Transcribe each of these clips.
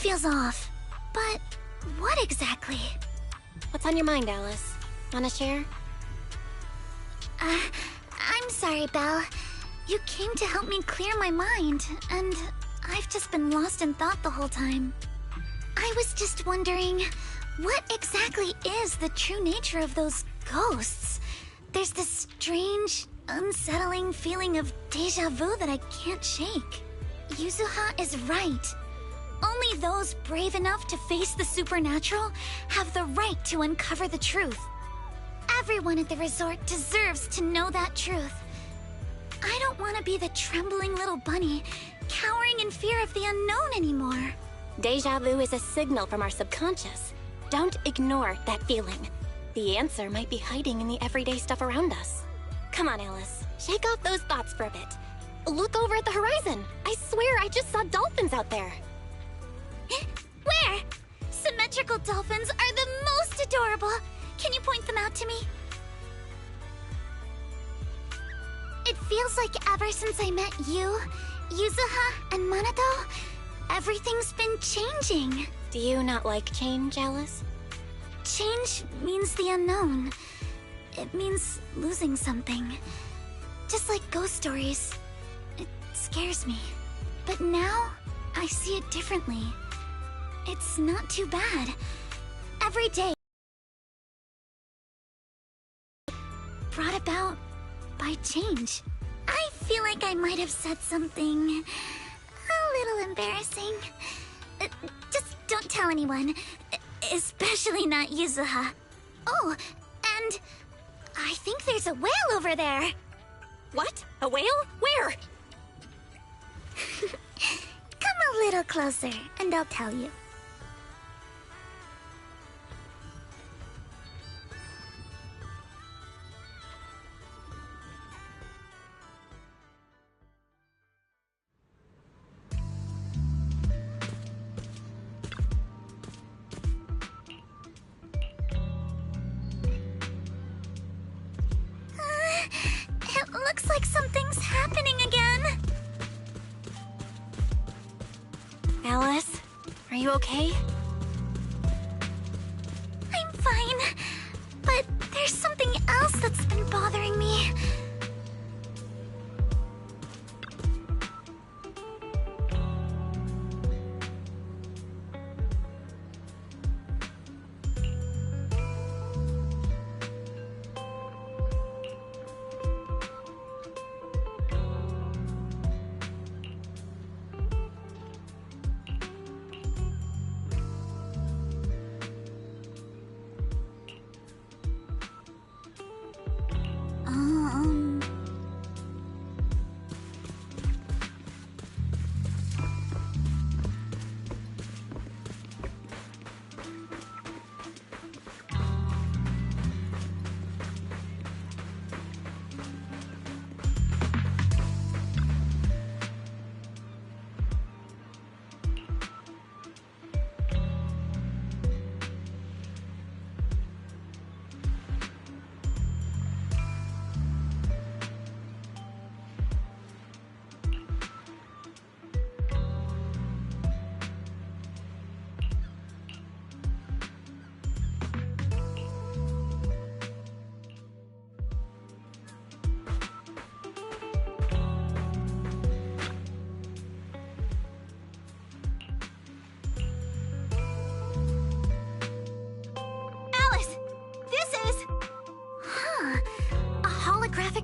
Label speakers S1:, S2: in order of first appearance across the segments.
S1: feels off. But what exactly?
S2: What's on your mind, Alice? Wanna share?
S1: I'm sorry, Belle. You came to help me clear my mind, and I've just been lost in thought the whole time. I was just wondering, what exactly is the true nature of those ghosts? There's this strange, unsettling feeling of déjà vu that I can't shake. Yuzuha is right. Only those brave enough to face the supernatural have the right to uncover the truth. Everyone at the resort deserves to know that truth. I don't want to be the trembling little bunny, cowering in fear of the unknown anymore.
S2: Deja vu is a signal from our subconscious. Don't ignore that feeling. The answer might be hiding in the everyday stuff around us. Come on, Alice. Shake off those thoughts for a bit. Look over at the horizon. I swear I just saw dolphins out there.
S1: Where? Symmetrical dolphins are the most adorable. Can you point them out to me? It feels like ever since I met you, Yuzuha, and Manato, everything's been changing.
S2: Do you not like change, Alice?
S1: Change means the unknown. It means losing something. Just like ghost stories. It scares me. But now, I see it differently. It's not too bad. Every day brought about by change. I feel like I might have said something a little embarrassing. Just don't tell anyone, especially not Yuzuha. Oh, and I think there's a whale over there.
S2: What? A whale? Where?
S1: Come a little closer, and I'll tell you. It looks like something's happening again.
S2: Alice, are you okay?
S1: I'm fine, but there's something else that's been bothering me.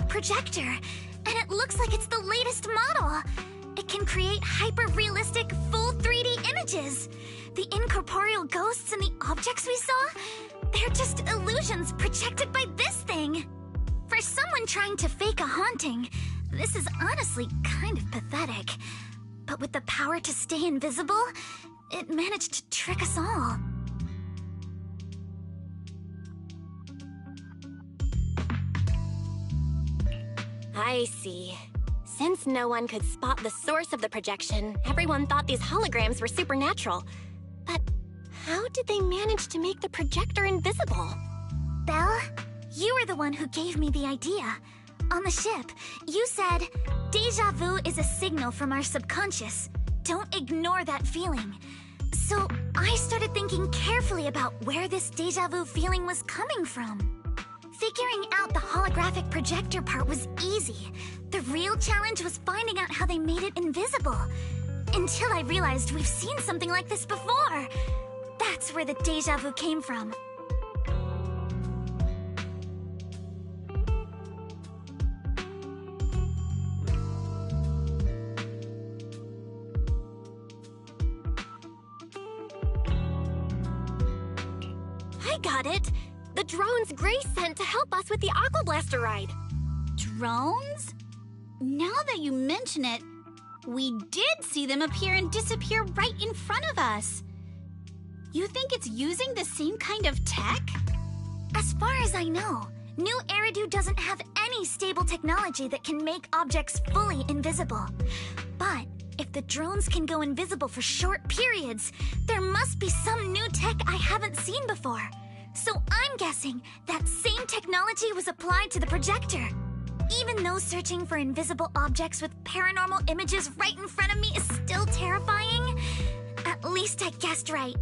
S1: Projector, and it looks like it's the latest model. It can create hyper-realistic, full 3D images. The incorporeal ghosts and the objects we saw, they're just illusions projected by this thing. For someone trying to fake a haunting, this is honestly kind of pathetic. But with the power to stay invisible, it managed to trick us all.
S2: I see. Since no one could spot the source of the projection, everyone thought these holograms were supernatural. But how did they manage to make the projector invisible?
S1: Belle, you were the one who gave me the idea. On the ship, you said, "Deja vu is a signal from our subconscious. Don't ignore that feeling." So I started thinking carefully about where this deja vu feeling was coming from. Figuring out the holographic projector part was easy. The real challenge was finding out how they made it invisible. Until I realized we've seen something like this before. That's where the deja vu came from.
S2: I got it! The drones Grace sent to help us with the Aqua Blaster ride.
S3: Drones? Now that you mention it, we did see them appear and disappear right in front of us. You think it's using the same kind of tech?
S1: As far as I know, New Eridu doesn't have any stable technology that can make objects fully invisible. But if the drones can go invisible for short periods, there must be some new tech I haven't seen before. So I'm guessing that same technology was applied to the projector. Even though searching for invisible objects with paranormal images right in front of me is still terrifying, at least I guessed right.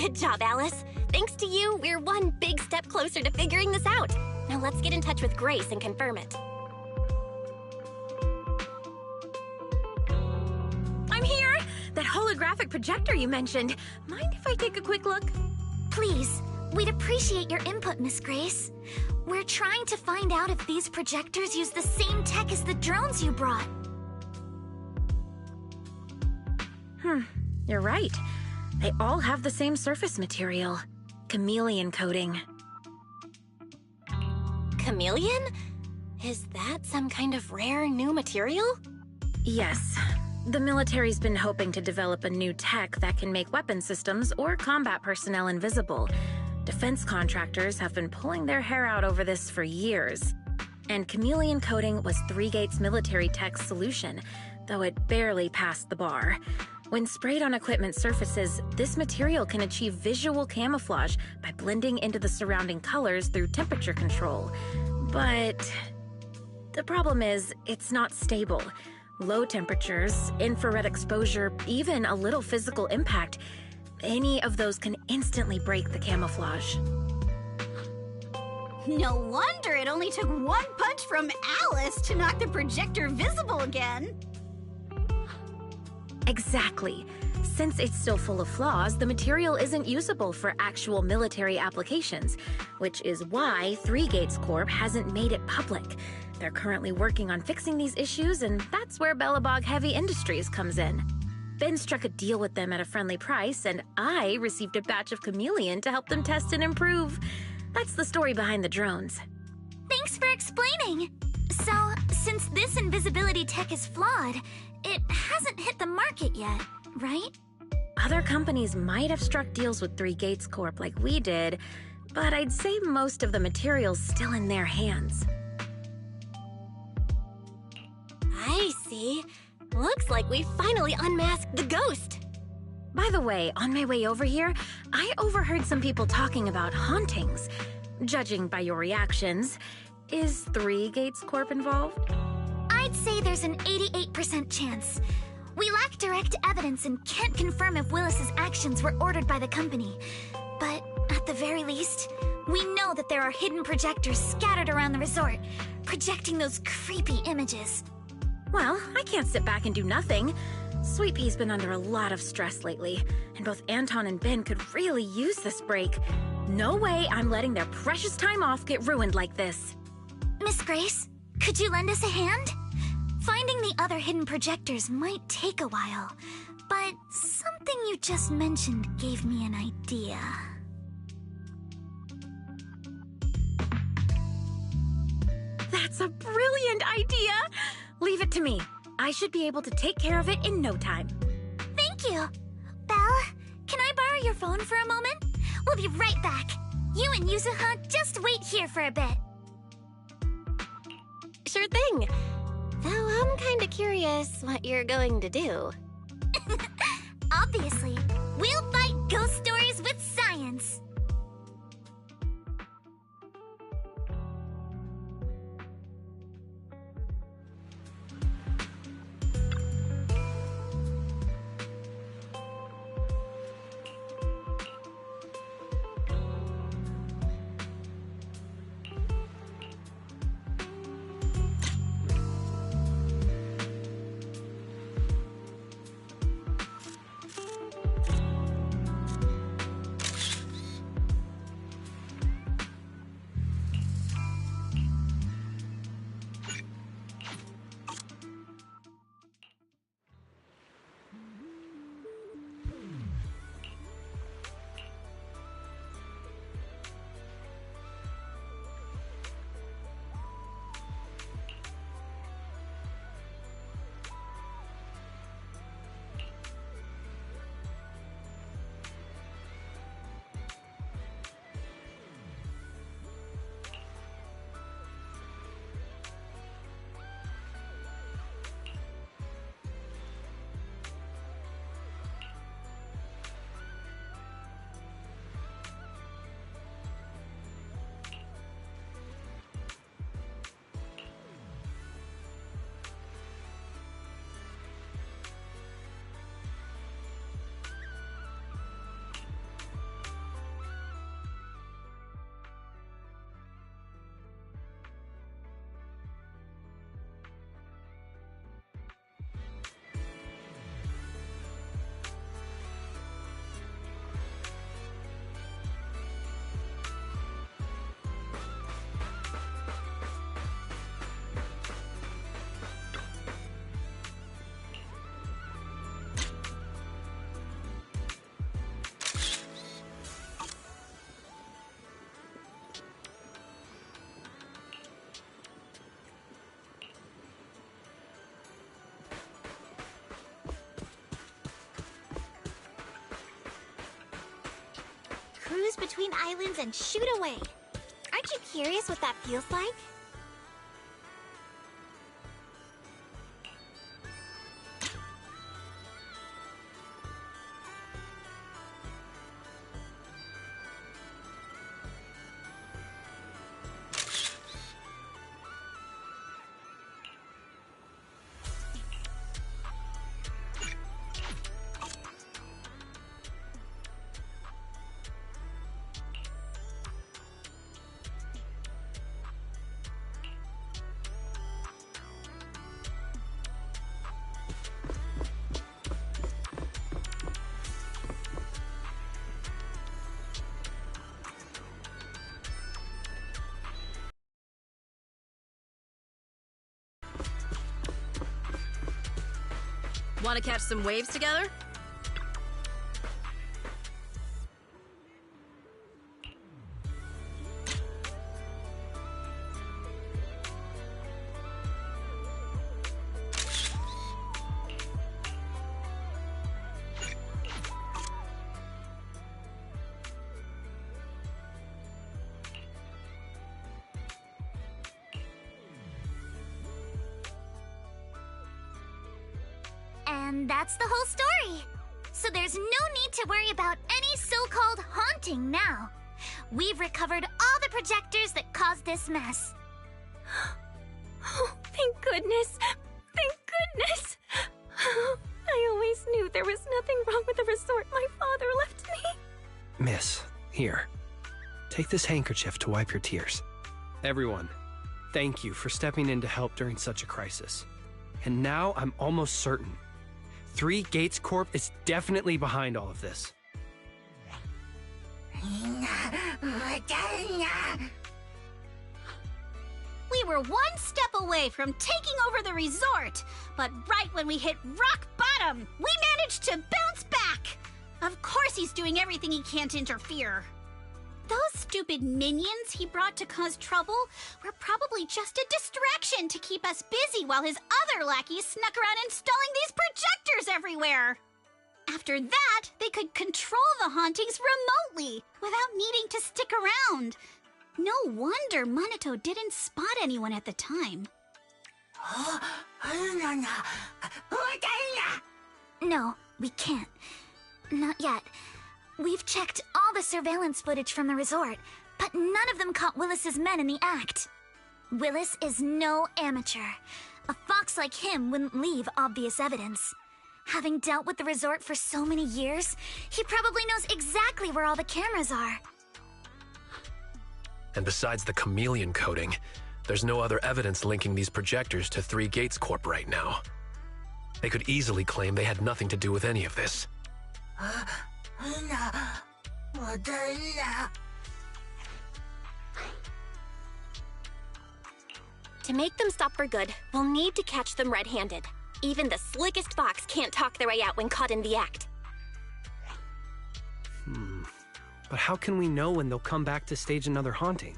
S2: Good job, Alice. Thanks to you, we're one big step closer to figuring this out. Now let's get in touch with Grace and confirm it.
S4: I'm here! That holographic projector you mentioned. Mind if I take a quick look?
S1: Please, we'd appreciate your input, Miss Grace. We're trying to find out if these projectors use the same tech as the drones you brought.
S4: You're right. They all have the same surface material. Chameleon coating.
S2: Chameleon? Is that some kind of rare new material?
S4: Yes. The military's been hoping to develop a new tech that can make weapon systems or combat personnel invisible. Defense contractors have been pulling their hair out over this for years. And chameleon coating was 3-Gate's military tech's solution, though it barely passed the bar. When sprayed on equipment surfaces, this material can achieve visual camouflage by blending into the surrounding colors through temperature control. But the problem is, it's not stable. Low temperatures, infrared exposure, even a little physical impact, any of those can instantly break the camouflage.
S3: No wonder it only took one punch from Alice to knock the projector visible again.
S4: Exactly. Since it's still full of flaws, the material isn't usable for actual military applications, which is why 3-Gates Corp hasn't made it public. They're currently working on fixing these issues, and that's where Bellabog Heavy Industries comes in. Ben struck a deal with them at a friendly price, and I received a batch of chameleon to help them test and improve. That's the story behind the drones.
S1: Thanks for explaining. So, since this invisibility tech is flawed, it hasn't hit the market yet, right?
S4: Other companies might have struck deals with 3-Gates Corp like we did, but I'd say most of the material's still in their hands.
S2: I see. Looks like we finally unmasked the ghost.
S4: By the way, on my way over here, I overheard some people talking about hauntings. Judging by your reactions, is 3-Gates Corp involved?
S1: I'd say there's an 88% chance. We lack direct evidence and can't confirm if Willis's actions were ordered by the company. But at the very least, we know that there are hidden projectors scattered around the resort, projecting those creepy images.
S4: Well, I can't sit back and do nothing. Sweet Pea's been under a lot of stress lately, and both Anton and Ben could really use this break. No way I'm letting their precious time off get ruined like this.
S1: Miss Grace, could you lend us a hand? Finding the other hidden projectors might take a while, but something you just mentioned gave me an idea.
S4: That's a brilliant idea! Leave it to me. I should be able to take care of it in no time.
S1: Thank you. Belle, can I borrow your phone for a moment? We'll be right back. You and Yuzuha just wait here for a bit.
S2: Sure thing. Though I'm kinda curious what you're going to do.
S1: Obviously, we'll fight ghost stories with science. between islands and shoot away.
S2: Aren't you curious what that feels like?
S5: Want to catch some waves together?
S1: And that's the whole story. So there's no need to worry about any so-called haunting now. We've recovered all the projectors that caused this mess.
S2: Oh, thank goodness. Thank goodness. I always knew there was nothing wrong with the resort my father left me.
S6: Miss, here. Take this handkerchief to wipe your tears. Everyone, thank you for stepping in to help during such a crisis. And now I'm almost certain. 3 Gates Corp is definitely behind all of this.
S3: We were one step away from taking over the resort, but right when we hit rock bottom, we managed to bounce back. Of course he's doing everything he can to interfere. Those stupid minions he brought to cause trouble were probably just a distraction to keep us busy while his other lackeys snuck around installing these projectors everywhere. After that, they could control the hauntings remotely without needing to stick around. No wonder Monato didn't spot anyone at the time.
S1: No, we can't. Not yet. We've checked all the surveillance footage from the resort, but none of them caught Willis's men in the act. Willis is no amateur. A fox like him wouldn't leave obvious evidence. Having dealt with the resort for so many years, he probably knows exactly where all the cameras are.
S7: And besides the chameleon coating, there's no other evidence linking these projectors to 3 Gates Corp right now. They could easily claim they had nothing to do with any of this.
S2: To make them stop for good, we'll need to catch them red-handed. Even the slickest fox can't talk their way out when caught in the act.
S6: But how can we know when they'll come back to stage another haunting?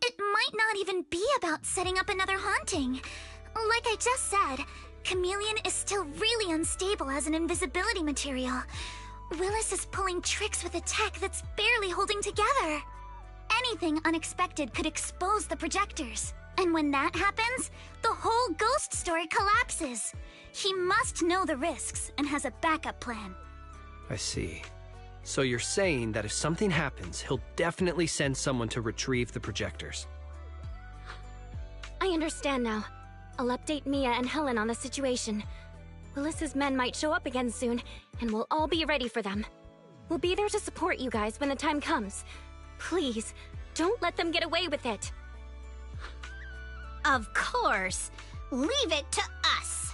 S1: It might not even be about setting up another haunting. Like I just said, Chameleon is still really unstable as an invisibility material. Willis is pulling tricks with a tech that's barely holding together. Anything unexpected could expose the projectors. And when that happens, the whole ghost story collapses. He must know the risks and has a backup plan.
S6: I see. So you're saying that if something happens, he'll definitely send someone to retrieve the projectors.
S2: I understand now. I'll update Mia and Helen on the situation. Willis's men might show up again soon, and we'll all be ready for them. We'll be there to support you guys when the time comes. Please, don't let them get away with it.
S3: Of course. Leave it to us.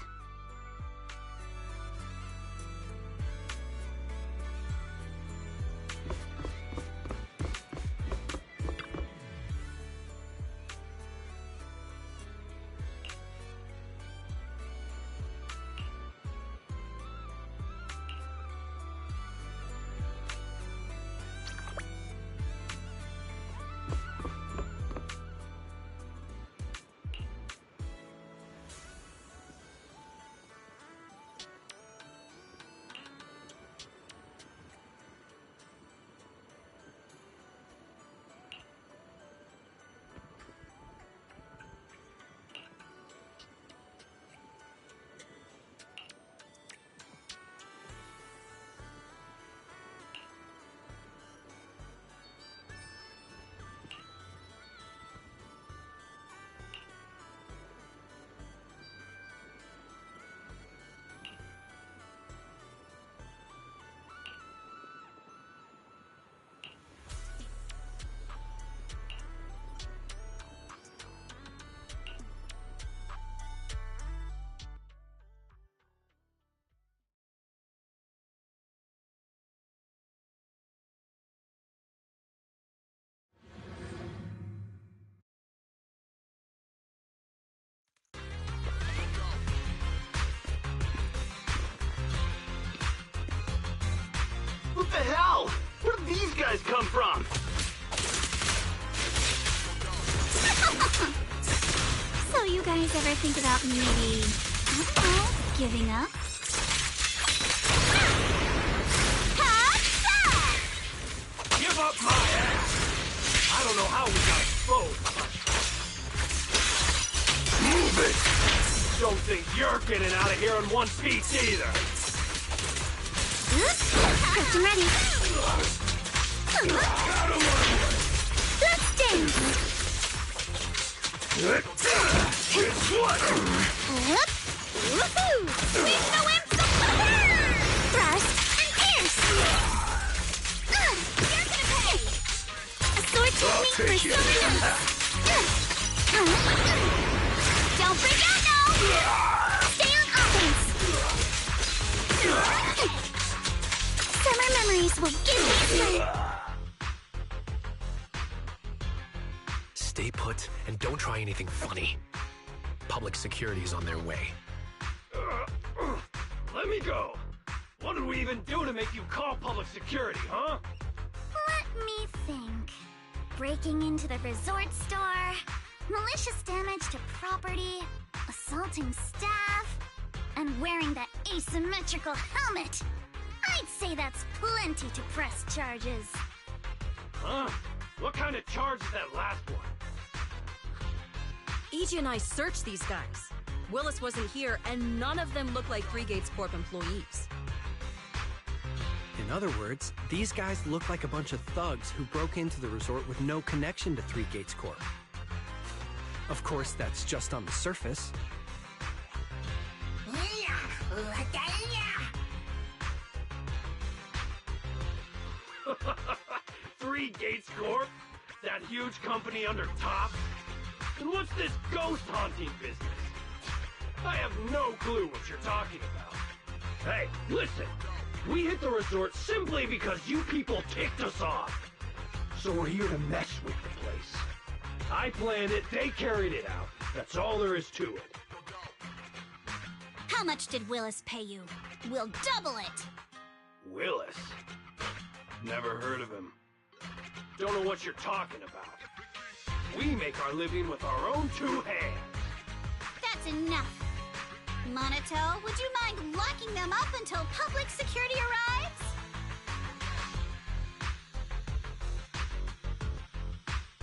S8: the hell? Where did these guys come from?
S3: So you guys ever think about maybe, I don't know, giving up?
S8: Give up my ass! I don't know how we got exposed. Move it! Don't think you're getting out of here in one piece either.
S1: Captain ready. Let's dance.
S8: Guess what?
S1: Woohoo! Swing the wimps of thrust and pierce. You're gonna pay. A sword technique for Zenless. Don't break out now. Stay on offense. Summer memories will give me strength.
S7: Stay put and don't try anything funny. Public security is on their way.
S8: Let me go. What did we even do to make you call public security, huh?
S1: Let me think. Breaking into the resort store, malicious damage to property, assaulting staff, and wearing that asymmetrical helmet. I'd say that's plenty to press charges.
S8: Huh? What kind of charge is that last one?
S5: EG and I searched these guys. Willis wasn't here, and none of them look like Three Gates Corp employees.
S6: In other words, these guys look like a bunch of thugs who broke into the resort with no connection to Three Gates Corp. Of course, that's just on the surface.
S8: Three Gates Corp? That huge company under top? And what's this ghost haunting business? I have no clue what you're talking about. Hey, listen. We hit the resort simply because you people ticked us off. So we're here to mess with the place. I planned it, they carried it out. That's all there is to it.
S3: How much did Willis pay you? We'll double it!
S8: Willis? Never heard of him. Don't know what you're talking about. We make our living with our own two hands.
S3: That's enough. Monato, would you mind locking them up until public security arrives?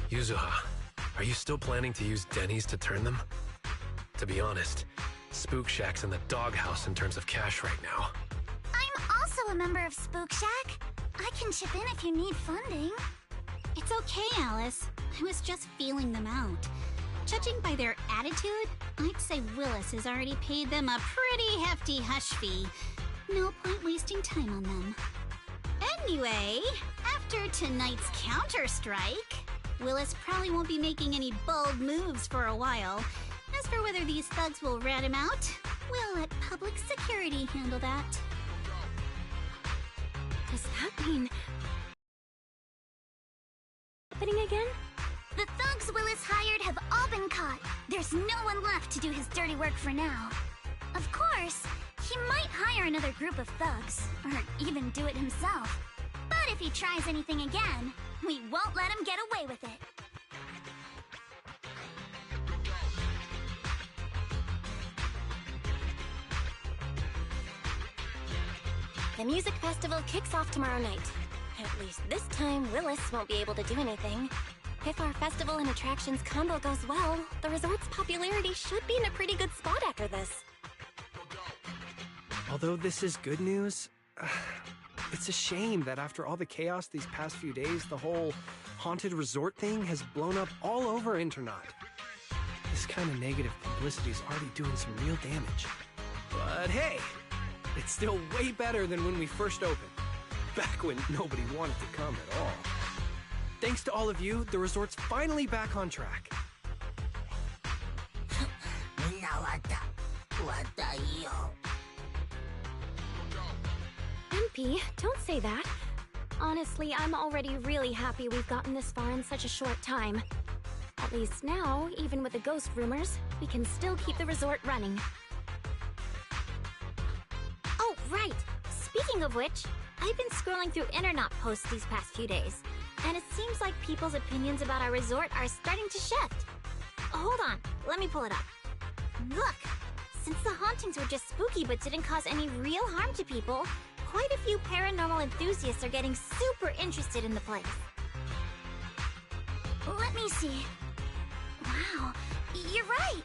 S7: Yuzuha, are you still planning to use Denny's to turn them? To be honest, Spook Shack's in the doghouse in terms of cash right now.
S1: I'm also a member of Spook Shack. I can chip in if you need funding.
S3: It's okay, Alice. I was just feeling them out. Judging by their attitude, I'd say Willis has already paid them a pretty hefty hush fee. No point wasting time on them. Anyway, after tonight's counter-strike, Willis probably won't be making any bold moves for a while. As for whether these thugs will rat him out, we'll let public security handle that.
S2: Does that mean... happening again?
S1: The thugs Willis hired have all been caught. There's no one left to do his dirty work for now. Of course, he might hire another group of thugs, or even do it himself. But if he tries anything again, we won't let him get away with it.
S2: The music festival kicks off tomorrow night. At least this time, Willis won't be able to do anything. If our festival and attractions combo goes well, the resort's popularity should be in a pretty good spot after this.
S6: Although this is good news, it's a shame that after all the chaos these past few days, the whole haunted resort thing has blown up all over Internaut. This kind of negative publicity is already doing some real damage. But hey, it's still way better than when we first opened, back when nobody wanted to come at all. Thanks to all of you, the resort's finally back on track.
S2: MP, don't say that. Honestly, I'm already really happy we've gotten this far in such a short time. At least now, even with the ghost rumors, we can still keep the resort running. Oh, right! Speaking of which,
S9: I've been scrolling through internet posts these past few days, and it seems like people's opinions about our resort are starting to shift. Hold on, let me pull it up. Look! Since the hauntings were just spooky but didn't cause any real harm to people, quite a few paranormal enthusiasts are getting super interested in the place.
S1: Let me see. Wow, you're right!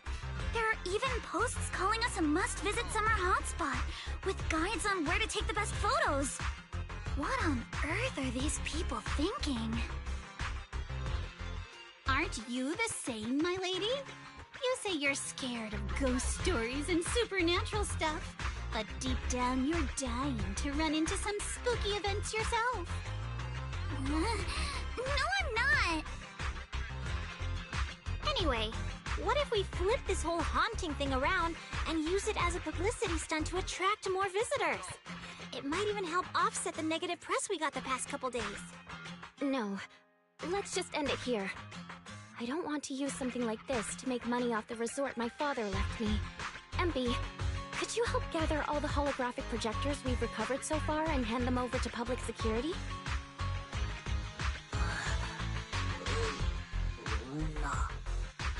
S1: There are even posts calling us a must-visit summer hotspot, with guides on where to take the best photos. What on earth are these people thinking?
S3: Aren't you the same, my lady? You say you're scared of ghost stories and supernatural stuff, but deep down you're dying to run into some spooky events yourself.
S1: No, I'm not!
S9: Anyway, what if we flip this whole haunting thing around and use it as a publicity stunt to attract more visitors? It might even help offset the negative press we got the past couple days.
S2: No, let's just end it here. I don't want to use something like this to make money off the resort my father left me. MP, could you help gather all the holographic projectors we've recovered so far and hand them over to public security?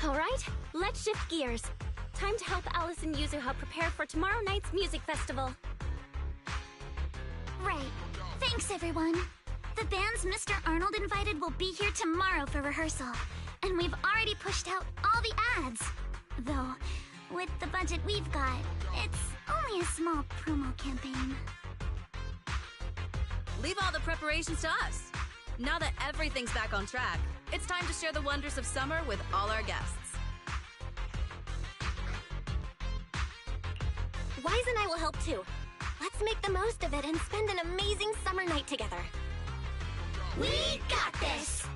S2: Alright, let's shift gears. Time to help Alice and Yuzuha prepare for tomorrow night's music festival.
S1: Right. Thanks, everyone. The bands Mr. Arnold invited will be here tomorrow for rehearsal, and we've already pushed out all the ads. Though, with the budget we've got, it's only a small promo campaign.
S5: Leave all the preparations to us. Now that everything's back on track, it's time to share the wonders of summer with all our guests.
S2: Wise and I will help too. Let's make the most of it and spend an amazing summer night together.
S1: We got this!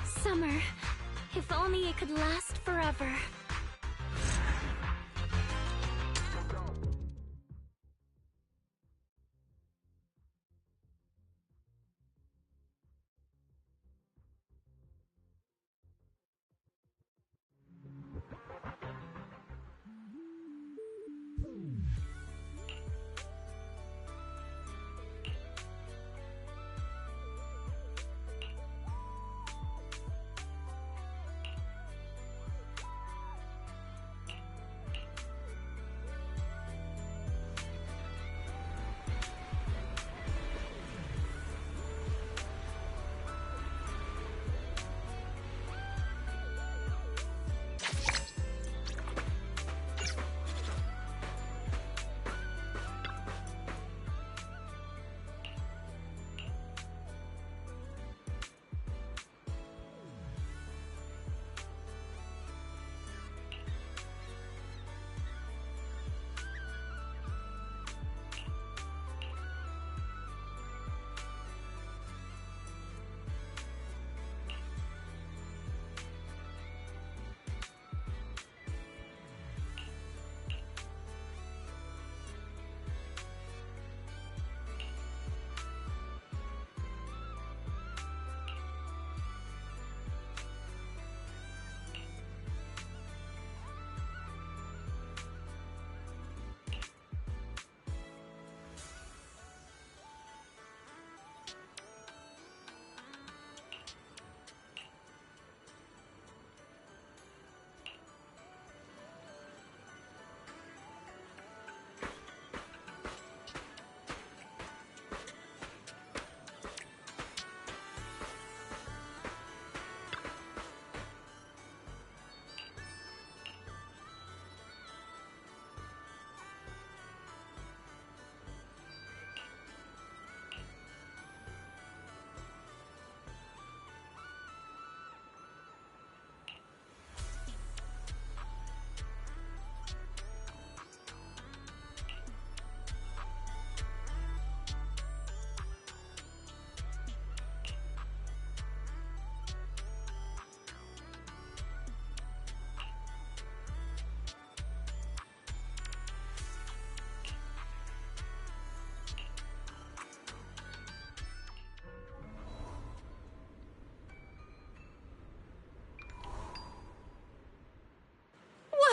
S2: Summer. If only it could last forever.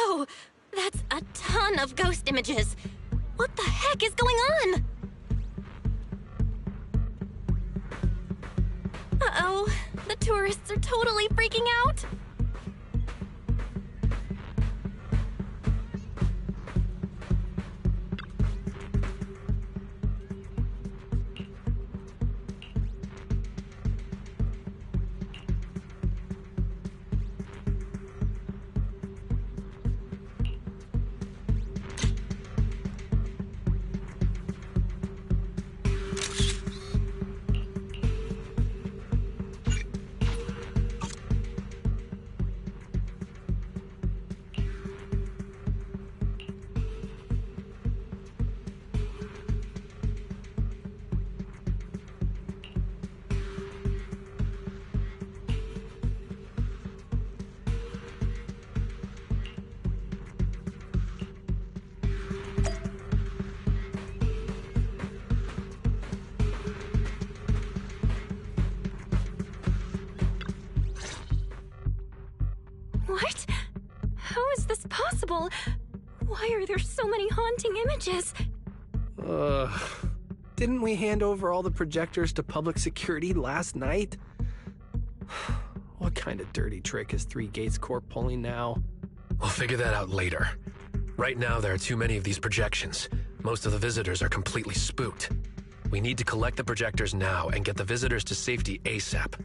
S2: Whoa! That's a ton of ghost images! What the heck is going on? Uh-oh, the tourists are totally freaking out. What? How is this possible? Why are there so many haunting images?
S6: Didn't we hand over all the projectors to public security last night? What kind of dirty trick is Three Gates Corp pulling now?
S7: We'll figure that out later. Right now, there are too many of these projections. Most of the visitors are completely spooked. We need to collect the projectors now and get the visitors to safety ASAP.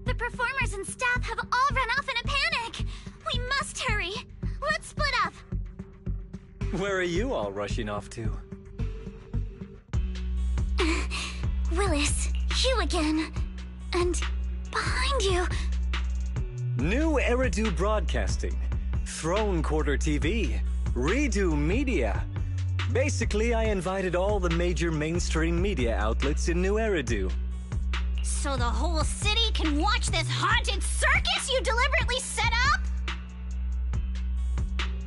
S1: The performers and staff have all run off in a panic! We must hurry! Let's split up!
S10: Where are you all rushing off to?
S1: Willis, you again. And behind you...
S10: New Eridu Broadcasting, Throne Quarter TV, Redo Media. Basically, I invited all the major mainstream media outlets in New Eridu.
S3: So the whole city can watch this haunted circus you deliberately set up?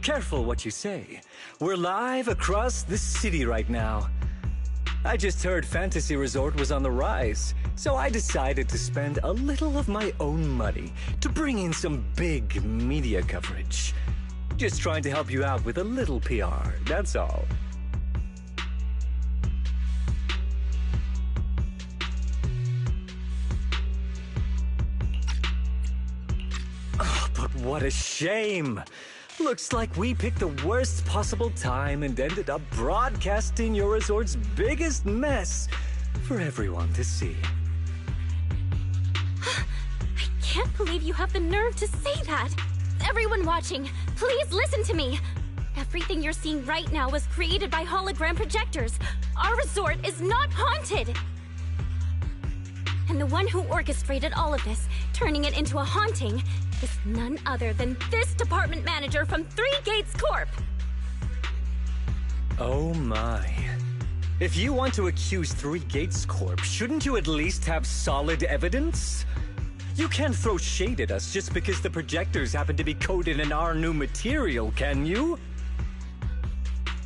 S10: Careful what you say. We're live across the city right now. I just heard Fantasy Resort was on the rise, so I decided to spend a little of my own money to bring in some big media coverage. Just trying to help you out with a little PR, that's all. Oh, but what a shame! Looks like we picked the worst possible time and ended up broadcasting your resort's biggest mess for everyone to see.
S2: I can't believe you have the nerve to say that. Everyone watching, please listen to me. Everything you're seeing right now was created by hologram projectors. Our resort is not haunted. And the one who orchestrated all of this, turning it into a haunting, is none other than this department manager from Three Gates Corp.
S10: Oh my. If you want to accuse Three Gates Corp, shouldn't you at least have solid evidence? You can't throw shade at us just because the projectors happen to be coated in our new material, can you?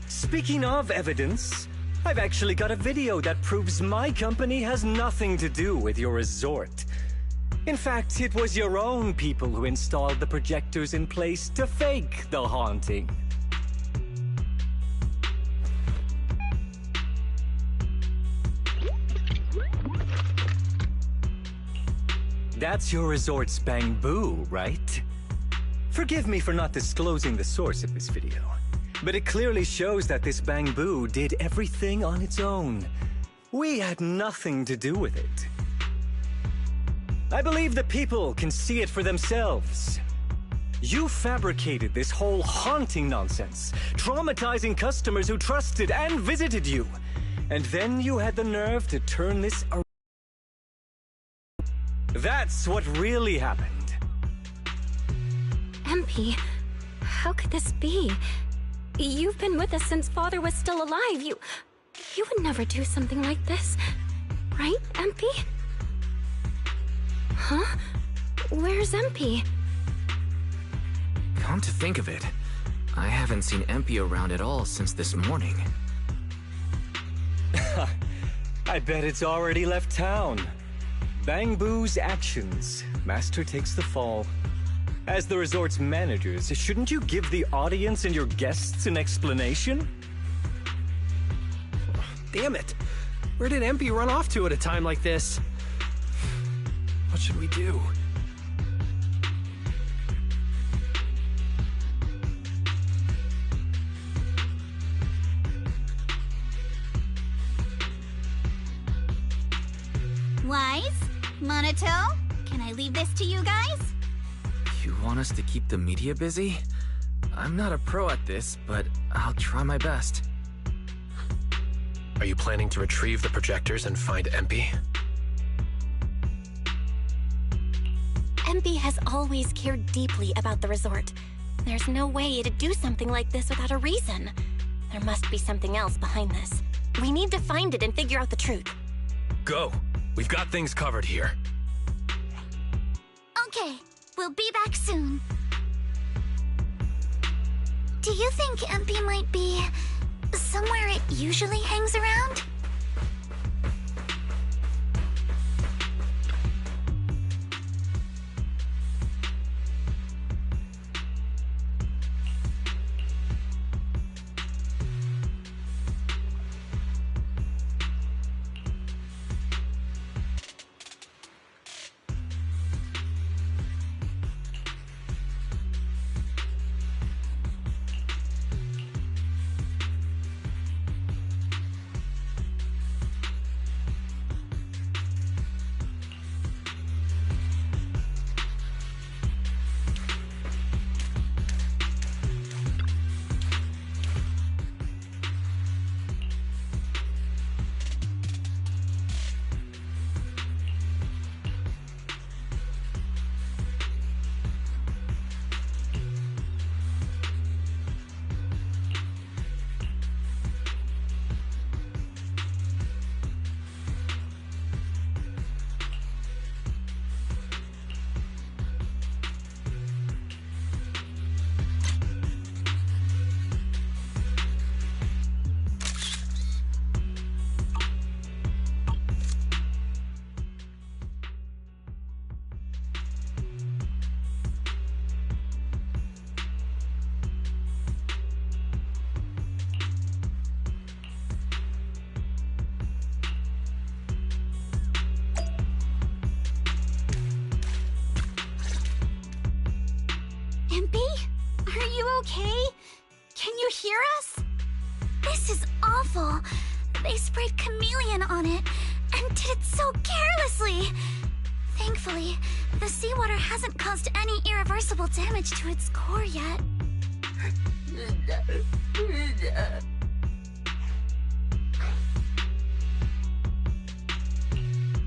S10: Speaking of evidence, I've actually got a video that proves my company has nothing to do with your resort. In fact, it was your own people who installed the projectors in place to fake the haunting. That's your resort's bamboo, right? Forgive me for not disclosing the source of this video, but it clearly shows that this bamboo did everything on its own. We had nothing to do with it. I believe the people can see it for themselves. You fabricated this whole haunting nonsense, traumatizing customers who trusted and visited you. And then you had the nerve to turn this around. That's what really happened.
S2: MP, how could this be? You've been with us since Father was still alive. You would never do something like this, right, MP? Huh? Where's MP?
S11: Come to think of it, I haven't seen MP around at all since this morning.
S10: I bet it's already left town. Bamboo's actions. Master takes the fall. As the resort's managers, shouldn't you give the audience and your guests an explanation?
S6: Damn it! Where did MP run off to at a time like this? What should we do?
S3: Wise? Monato? Can I leave this to you guys?
S11: You want us to keep the media busy? I'm not a pro at this, but I'll try my best.
S7: Are you planning to retrieve the projectors and find MP?
S2: MP has always cared deeply about the resort. There's no way to do something like this without a reason. There must be something else behind this. We need to find it and figure out the truth.
S7: Go! We've got things covered here.
S1: Okay, we'll be back soon. Do you think MP might be somewhere it usually hangs around? Okay? Can you hear us? This is awful. They sprayed chameleon on it, and did it so carelessly. Thankfully, the seawater hasn't caused any irreversible damage to its core yet.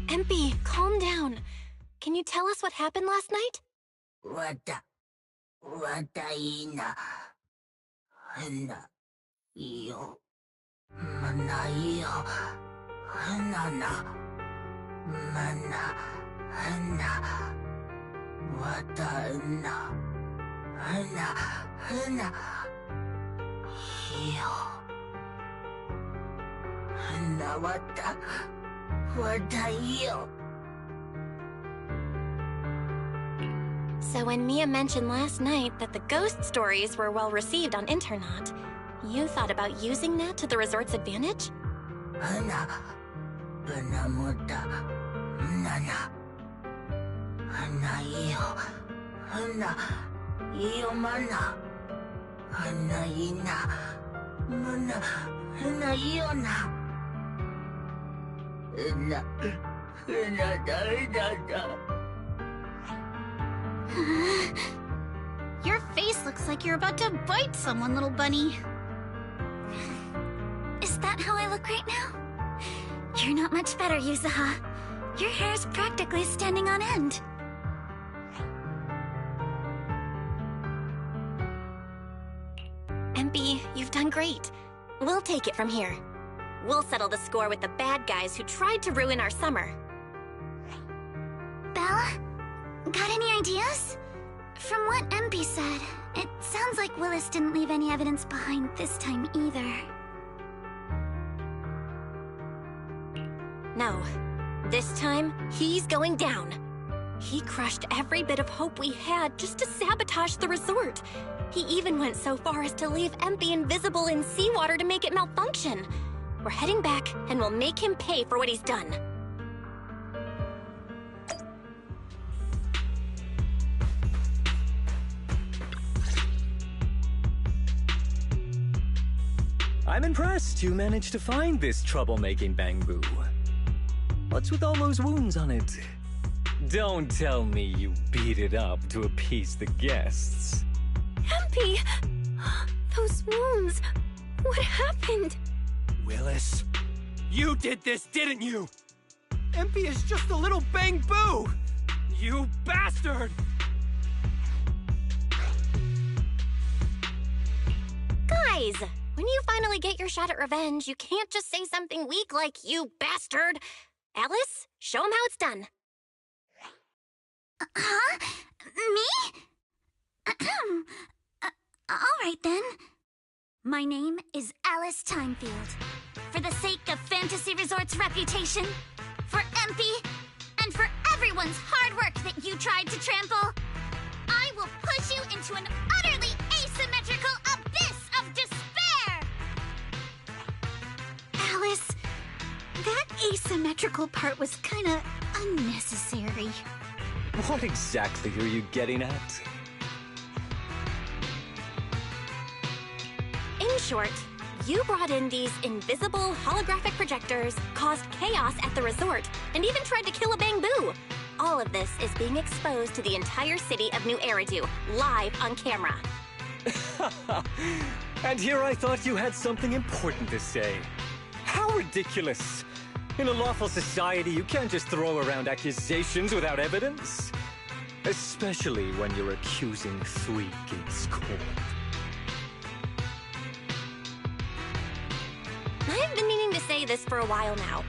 S2: MP, calm down. Can you tell us what happened last night? So when Mia mentioned last night that the ghost stories were well received on Internaut, you thought about using that to the resort's advantage?
S3: Your face looks like you're about to bite someone, little bunny.
S1: Is that how I look right now? You're not much better, Yuzuha. Your hair's practically standing on end.
S2: MP, you've done great. We'll take it from here. We'll settle the score with the bad guys who tried to ruin our summer.
S1: Belle? Got any ideas? From what MP said, it sounds like Willis didn't leave any evidence behind this time either.
S2: No. This time, he's going down. He crushed every bit of hope we had just to sabotage the resort. He even went so far as to leave Empy invisible in seawater to make it malfunction. We're heading back, and we'll make him pay for what he's done.
S10: I'm impressed you managed to find this troublemaking Bangbu. What's with all those wounds on it? Don't tell me you beat it up to appease the guests.
S2: Empy! Those wounds! What happened?
S6: Willis, you did this, didn't you? Empy is just a little Bangbu! You bastard!
S2: Guys, when you finally get your shot at revenge, you can't just say something weak like, "You bastard!" Alice, show him how it's done.
S1: Huh? Me? All right then. My name is Alice Timefield. For the sake of Fantasy Resort's reputation, for Empy, and for everyone's hard work that you tried to trample, I will push you into an utterly asymmetrical abyss of despair!
S3: Alice, that asymmetrical part was kinda unnecessary.
S10: What exactly are you getting at?
S2: In short, you brought in these invisible holographic projectors, caused chaos at the resort, and even tried to kill a Bangbu. All of this is being exposed to the entire city of New Eridu, live on camera.
S10: And here I thought you had something important to say. How ridiculous! In a lawful society, you can't just throw around accusations without evidence. Especially when you're accusing 3 Gates Corp.
S2: I've been meaning to say this for a while now.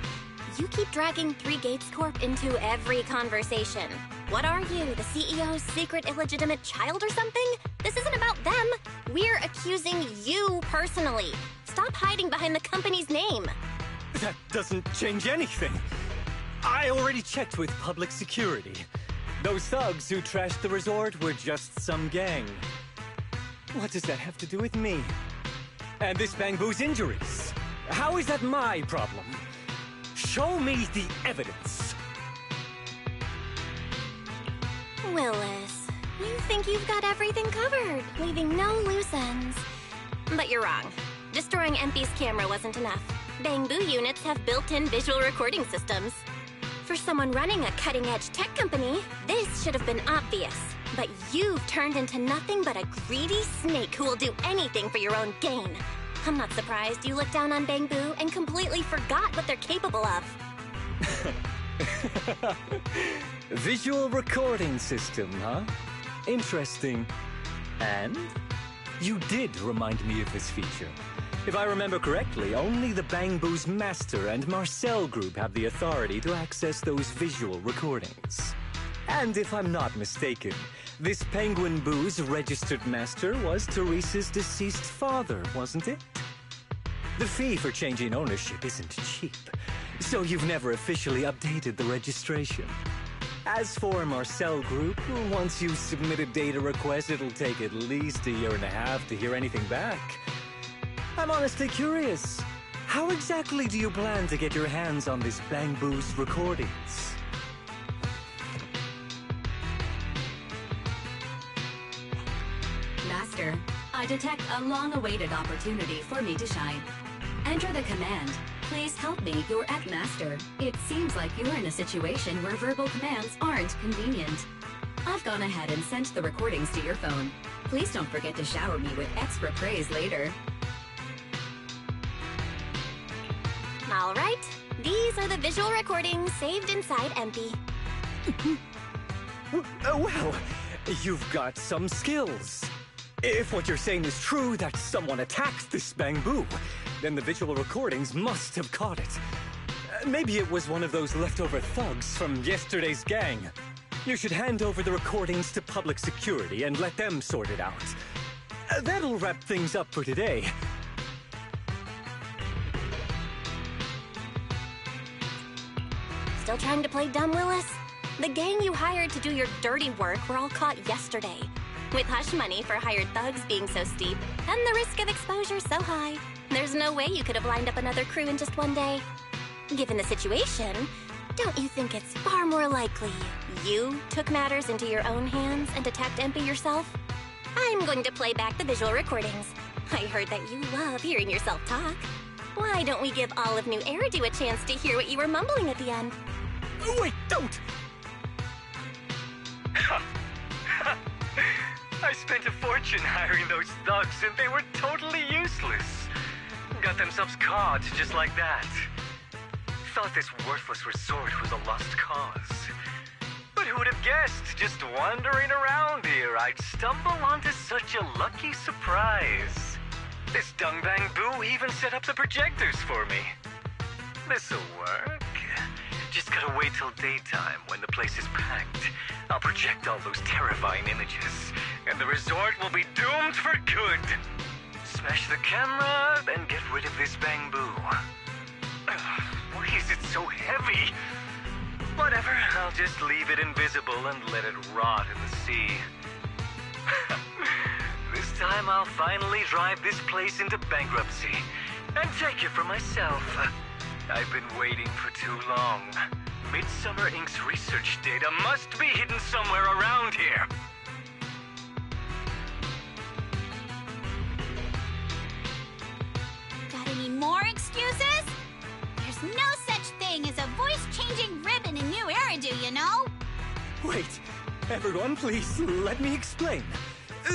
S2: You keep dragging 3 Gates Corp into every conversation. What are you, the CEO's secret illegitimate child or something? This isn't about them. We're accusing you personally. Stop hiding behind the company's name.
S10: That doesn't change anything. I already checked with public security. Those thugs who trashed the resort were just some gang. What does that have to do with me? And this Bangbu's injuries? How is that my problem? Show me the evidence.
S2: Willis, you think you've got everything covered, leaving no loose ends. But you're wrong. Destroying Empy's camera wasn't enough. Bangbu units have built-in visual recording systems. For someone running a cutting-edge tech company, this should have been obvious. But you've turned into nothing but a greedy snake who will do anything for your own gain. I'm not surprised you looked down on Bangbu and completely forgot what they're capable of.
S10: Visual recording system, huh? Interesting. And? You did remind me of this feature. If I remember correctly, only the Bangbu's Master and Marcel group have the authority to access those visual recordings. And if I'm not mistaken, this Penguin Boo's registered master was Teresa's deceased father, wasn't it? The fee for changing ownership isn't cheap, so you've never officially updated the registration. As for Marcel Group, once you submit a data request, it'll take at least 1.5 years to hear anything back. I'm honestly curious. How exactly do you plan to get your hands on this Bangbu's recordings?
S12: Master, I detect a long-awaited opportunity for me to shine. Enter the command. Please help me, you're at Master. It seems like you're in a situation where verbal commands aren't convenient. I've gone ahead and sent the recordings to your phone. Please don't forget to shower me with extra praise later.
S2: All right, these are the visual recordings saved inside Empy.
S10: Well, you've got some skills. If what you're saying is true, that someone attacked this Bangbu, then the visual recordings must have caught it. Maybe it was one of those leftover thugs from yesterday's gang. You should hand over the recordings to public security and let them sort it out. That'll wrap things up for today.
S2: Still trying to play dumb, Willis? The gang you hired to do your dirty work were all caught yesterday. With hush money for hired thugs being so steep, and the risk of exposure so high, there's no way you could have lined up another crew in just one day. Given the situation, don't you think it's far more likely you took matters into your own hands and attacked MP yourself? I'm going to play back the visual recordings. I heard that you love hearing yourself talk. Why don't we give all of New Eridu a chance to hear what you were mumbling at the end?
S10: Wait, don't! I spent a fortune hiring those thugs and they were totally useless. Got themselves caught just like that. Thought this worthless resort was a lost cause. But who would have guessed, just wandering around here, I'd stumble onto such a lucky surprise. This Dungbang Boo even set up the projectors for me. This'll work. Just gotta wait till daytime when the place is packed. I'll project all those terrifying images, and the resort will be doomed for good. Smash the camera, then get rid of this bamboo. Why is it so heavy? Whatever, I'll just leave it invisible and let it rot in the sea. This time I'll finally drive this place into bankruptcy and take it for myself. I've been waiting for too long. Midsummer Inc.'s research data must be hidden somewhere around here.
S3: Got any more excuses? There's no such thing as a voice-changing ribbon in New Eridu, you know?
S10: Wait, everyone, please, let me explain.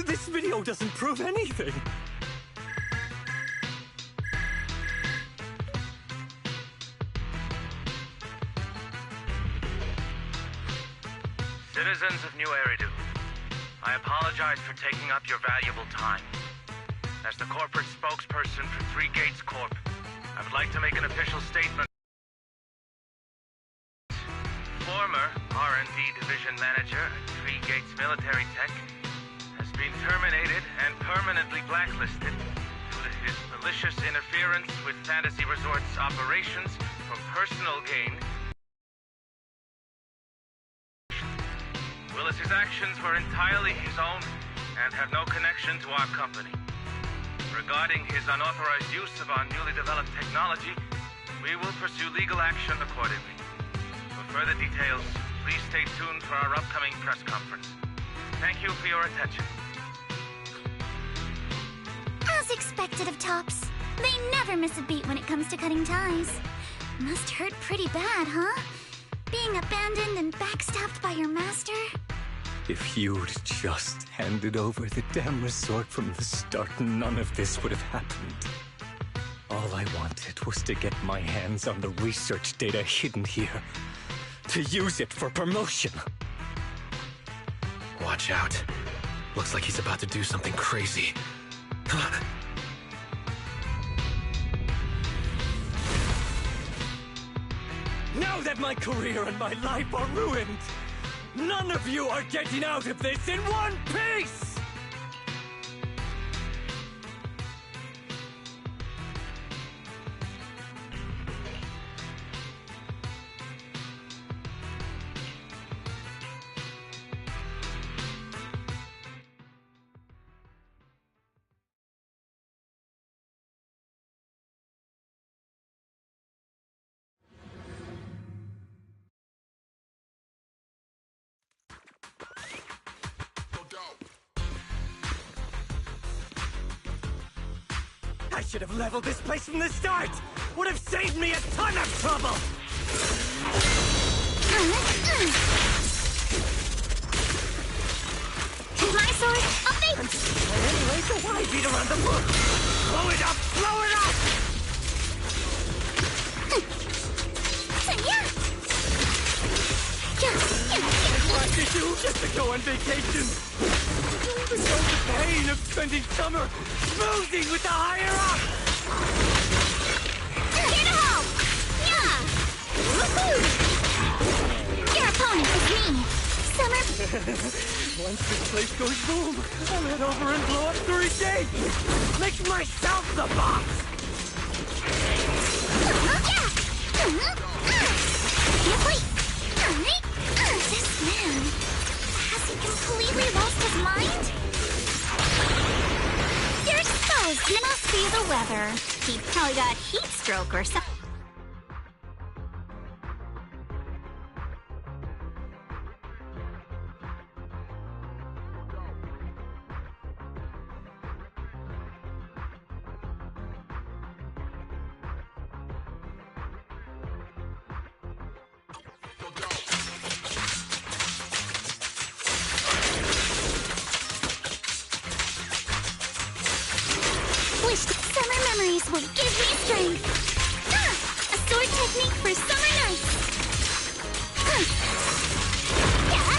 S10: This video doesn't prove anything.
S13: Citizens of New Eridu, I apologize for taking up your valuable time. As the corporate spokesperson for Three Gates Corp., I would like to make an official statement. Former R&D division manager at Three Gates Military Tech has been terminated and permanently blacklisted due to his malicious interference with Fantasy Resort's operations for personal gain. Willis's actions were entirely his own and have no connection to our company. Regarding his unauthorized use of our newly developed technology, we will pursue legal action accordingly. For further details, please stay tuned for our upcoming press conference. Thank you for your attention.
S1: As expected of Tops, they never miss a beat when it comes to cutting ties. Must hurt pretty bad, huh? Being abandoned and backstabbed by your master?
S10: If you'd just handed over the damn resort from the start, none of this would have happened. All I wanted was to get my hands on the research data hidden here. To use it for promotion.
S7: Watch out. Looks like he's about to do something crazy.
S10: Now that my career and my life are ruined, none of you are getting out of this in one piece! I should have leveled this place from the start! Would have saved me a ton of trouble!
S1: My sword, up they...
S10: Anyway, so why beat around the bush? Blow it up! Blow it up! What did you do just to go on vacation? The pain of spending summer schmoozing with the higher-up!
S1: Here to help! Yeah! Woohoo! Your opponent is me, Summer.
S10: Once this place goes boom, I'll head over and blow up 3 gates! Make myself the boss!
S1: Yeah! Can't wait! This man, has he completely lost his mind?
S3: You're exposed. It must be the weather. He probably got heat stroke or something.
S1: Summer memories will give me strength. A sword technique for summer nights. Yeah.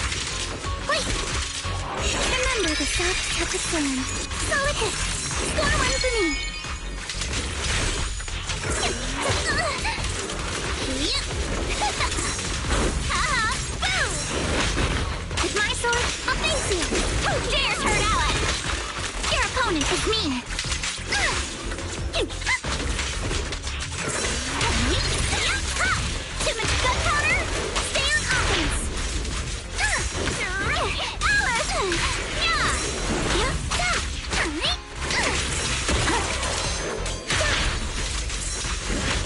S1: Wait. Remember the soft touch of sand. Solid hit. Score one for me. Haha, boom! With my sword, I'll face you. Who dares hurt Alice? Your opponent is me. Too much gunpowder? Stay on offense. Alice!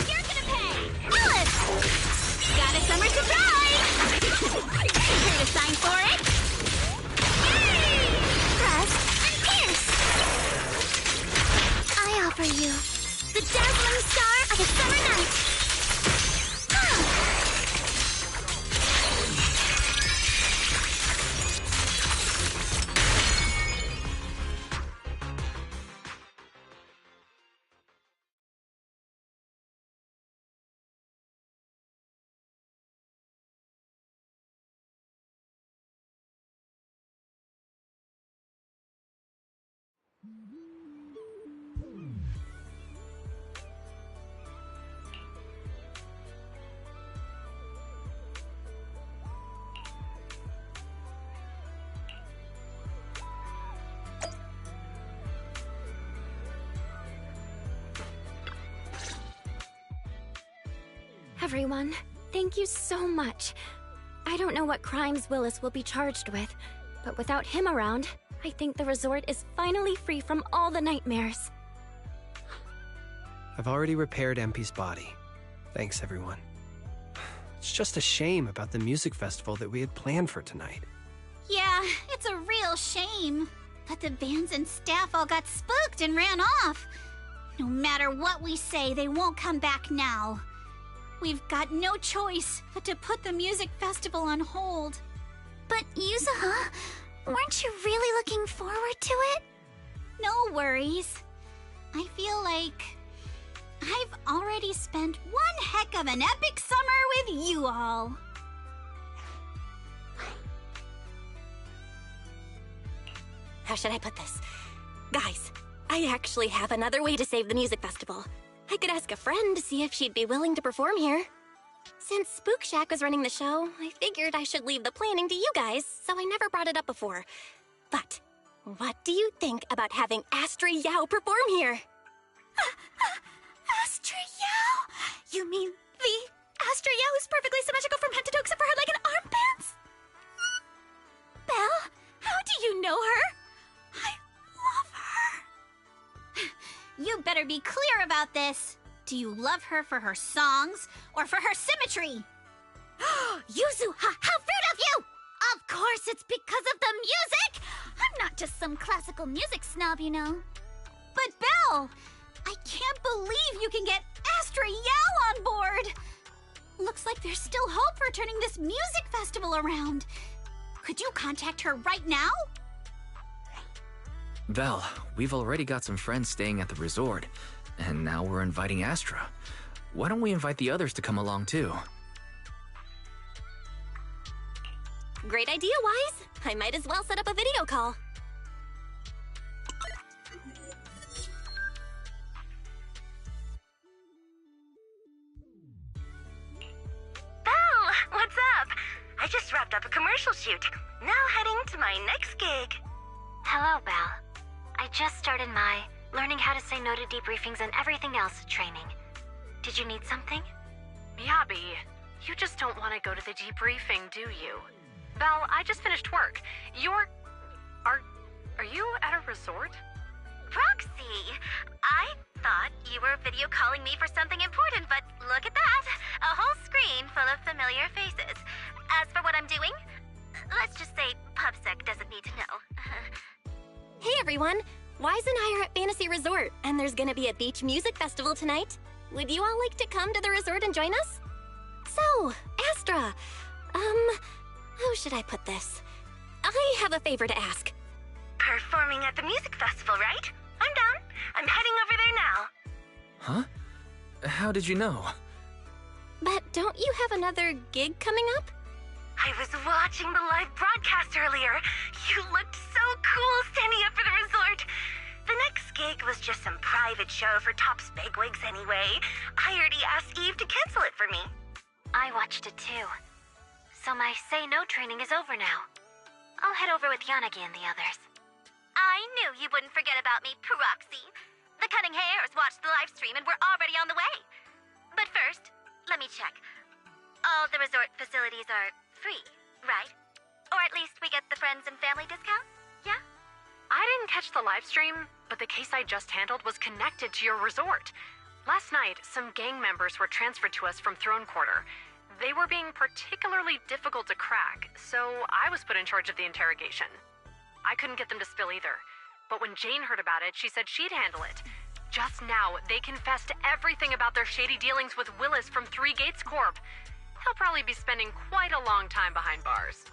S1: You're gonna pay! Alice! Got a summer surprise! Here to sign for it? Yay! Thrust and pierce! I offer you the dazzling star of a summer night.
S2: Everyone, thank you so much. I don't know what crimes Willis will be charged with, but without him around, I think the resort is finally free from all the nightmares.
S6: I've already repaired MP's body. Thanks, everyone. It's just a shame about the music festival that we had planned for tonight.
S3: Yeah, it's a real shame. But the bands and staff all got spooked and ran off. No matter what we say, they won't come back now. We've got no choice but to put the music festival on hold.
S1: But Yuzuha, weren't you really looking forward to it?
S3: No worries. I feel like I've already spent one heck of an epic summer with you all.
S2: How should I put this? Guys, I actually have another way to save the music festival. I could ask a friend to see if she'd be willing to perform here. Since Spook Shack was running the show, I figured I should leave the planning to you guys, so I never brought it up before. But what do you think about having Astra Yao perform here?
S3: Astra Yao? You mean the Astra Yao who's perfectly symmetrical from head to toe except for her leg and armbands? Belle, how do you know her? I love her. You better be clear about this. Do you love her for her songs or for her symmetry?
S1: Yuzuha, how rude of you! Of course it's because of the music! I'm not just some classical music snob, you know.
S3: But Belle, I can't believe you can get Astra Yao on board! Looks like there's still hope for turning this music festival around. Could you contact her right now?
S11: Val, we've already got some friends staying at the resort, and now we're inviting Astra. Why don't we invite the others to come along too?
S2: Great idea, Wise. I might as well set up a video call.
S14: Belle, what's up? I just wrapped up a commercial shoot. Now heading to my next gig.
S9: Hello, Belle. I just started my learning how to say no to debriefings and everything else training. Did you need something?
S4: Miyabi, you just don't want to go to the debriefing, do you?
S15: Belle, I just finished work. Are you at a resort?
S14: Roxy, I thought you were video calling me for something important, but look at that. A whole screen full of familiar faces. As for what I'm doing, let's just say PubSec doesn't need to know.
S2: Hey everyone! Wise and I are at Fantasy Resort, and there's gonna be a beach music festival tonight. Would you all like to come to the resort and join us? So, Astra, how should I put this? I have a favor to ask.
S14: Performing at the music festival, right? I'm down. I'm heading over there now.
S11: Huh? How did you know?
S2: But don't you have another gig coming up?
S14: I was watching the live broadcast earlier. You looked so cool standing up for the resort. The next gig was just some private show for Top's bigwigs anyway. I already asked Eve to cancel it for me.
S9: I watched it too. So my say no training is over now. I'll head over with Yanagi and the others.
S14: I knew you wouldn't forget about me, Proxy. The Cunning Hares watched the live stream and we're already on the way. But first, let me check. All the resort facilities are free, right? Or at least we get the friends and family discount, yeah?
S15: I didn't catch the live stream, but the case I just handled was connected to your resort. Last night, some gang members were transferred to us from Throne Quarter. They were being particularly difficult to crack, so I was put in charge of the interrogation. I couldn't get them to spill either, but when Jane heard about it, she said she'd handle it. Just now, they confessed everything about their shady dealings with Willis from Three Gates Corp. He'll probably be spending quite a long time behind bars.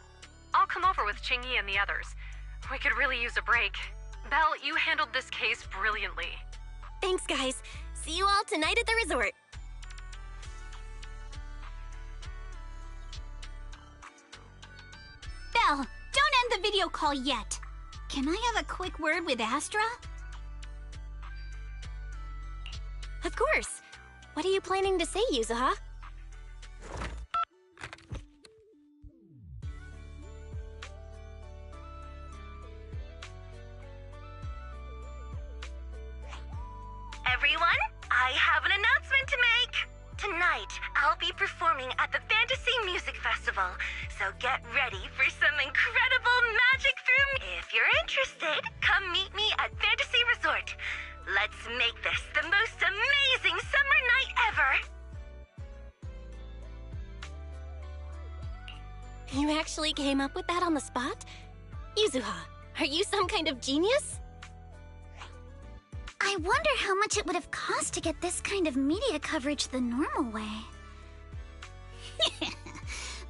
S15: I'll come over with Chingy and the others. We could really use a break. Belle, you handled this case brilliantly.
S2: Thanks, guys. See you all tonight at the resort.
S3: Belle, don't end the video call yet. Can I have a quick word with Astra?
S2: Of course. What are you planning to say, Yuzuha?
S14: Everyone, I have an announcement to make. Tonight, I'll be performing at the Fantasy Music Festival, so get ready for some incredible magic through me. If you're interested, come meet me at Fantasy Resort. Let's make this the most amazing summer night ever!
S2: You actually came up with that on the spot? Yuzuha, are you some kind of genius?
S1: I wonder how much it would have cost to get this kind of media coverage the normal way.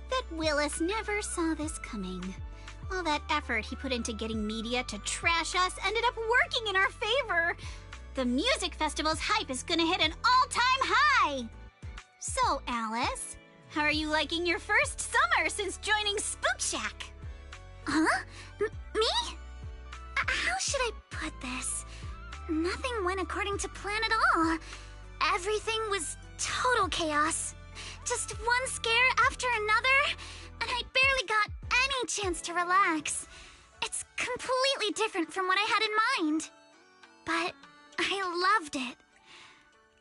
S3: Bet Willis never saw this coming. All that effort he put into getting media to trash us ended up working in our favor. The music festival's hype is gonna hit an all-time high! So, Alice, how are you liking your first summer since joining Spook Shack?
S1: Huh? Me? How should I put this? Nothing went according to plan at all. Everything was total chaos. Just one scare after another, and I barely got any chance to relax. It's completely different from what I had in mind. But I loved it.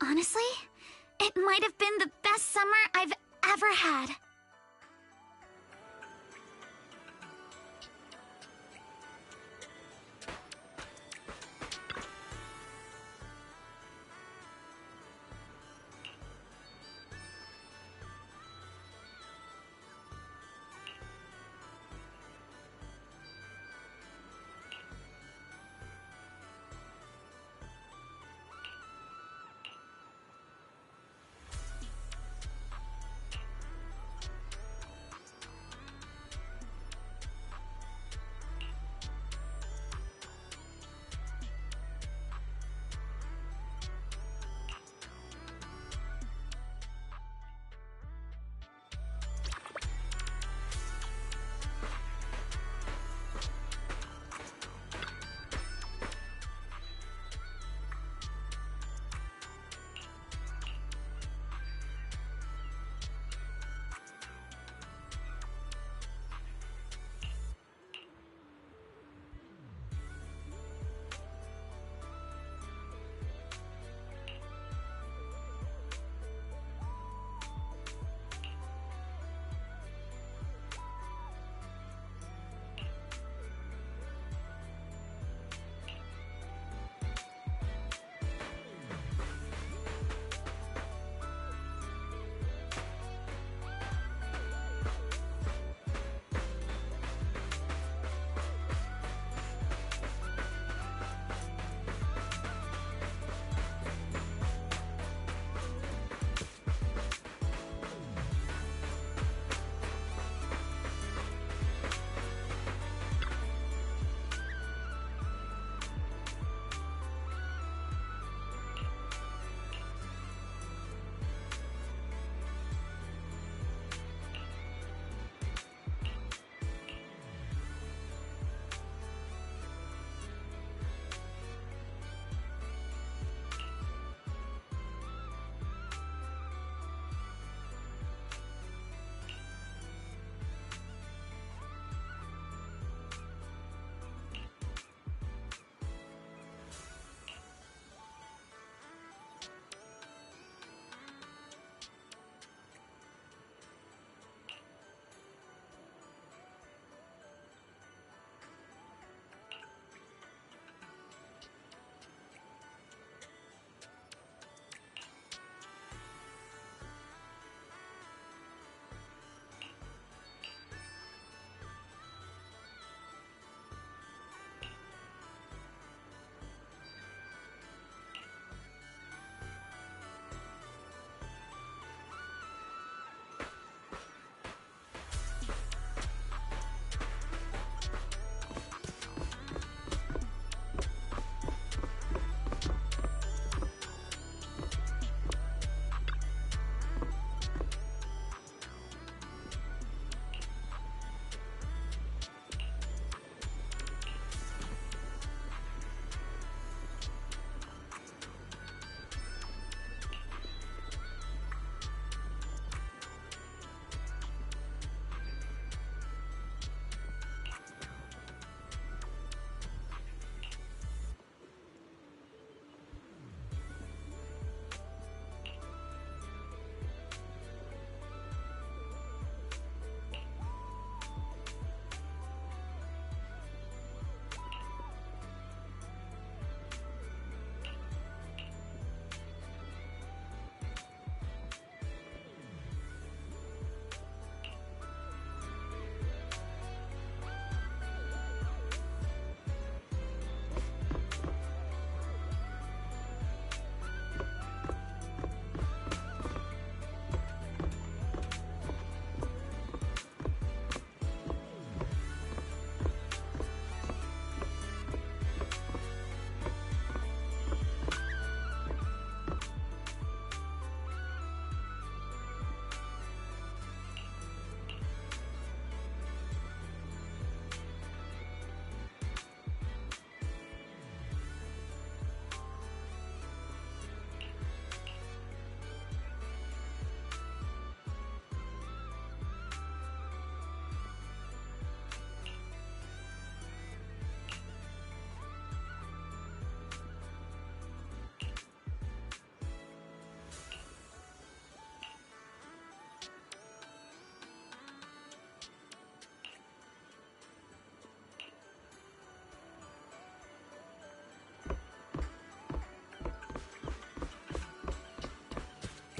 S1: Honestly, it might have been the best summer I've ever had.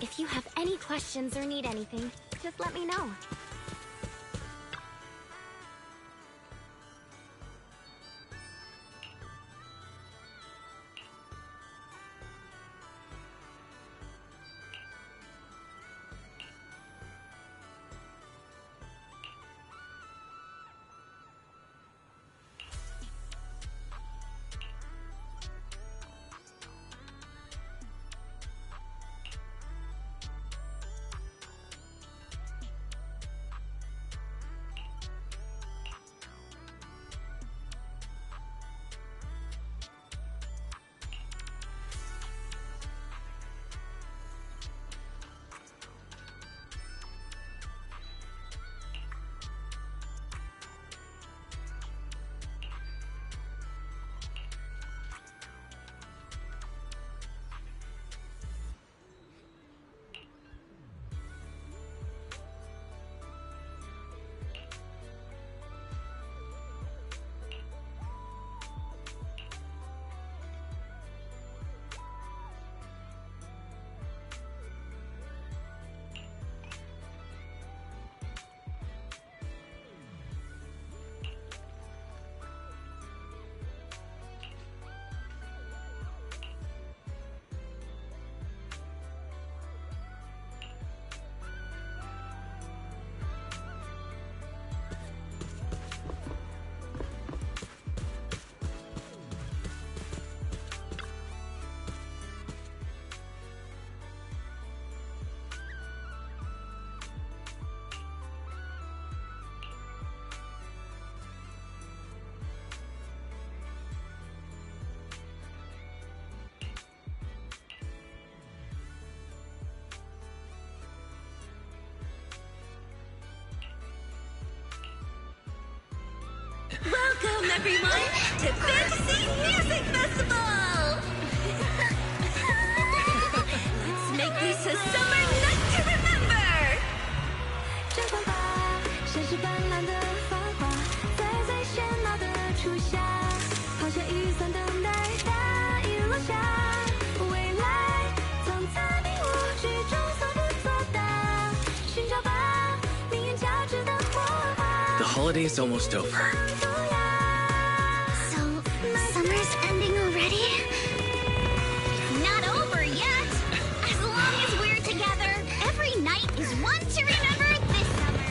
S9: If you have any questions or need anything, just let me know.
S14: Welcome, everyone, to Fantasy Music Festival! Let's make this a summer night to remember! 绽放吧，像是斑斓的繁华，在最喧闹的初夏，抛下雨伞等待大雨落下，未来藏在你我之中所不作答，寻找吧，命运交织的火花。
S11: The holiday is almost over.
S1: Summer's ending already?
S3: Not over yet! As long as we're together, every night is one to remember this summer!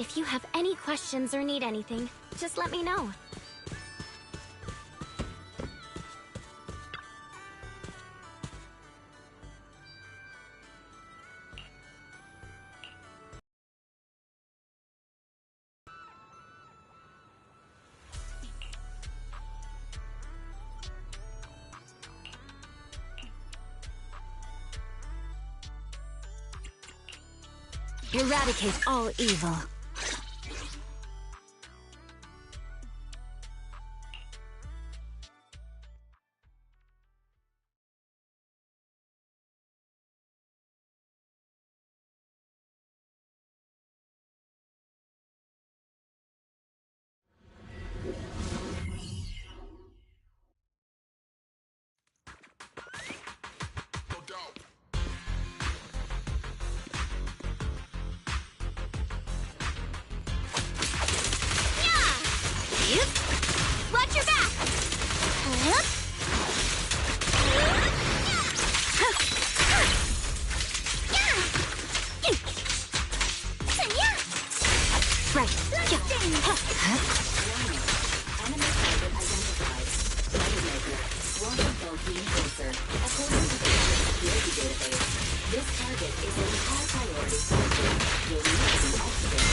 S9: If you have any questions or need anything, just let me know.
S16: Eradicate all evil.
S3: Watch your back!
S16: Right.
S12: This target is in high priority search. You'll need to activate.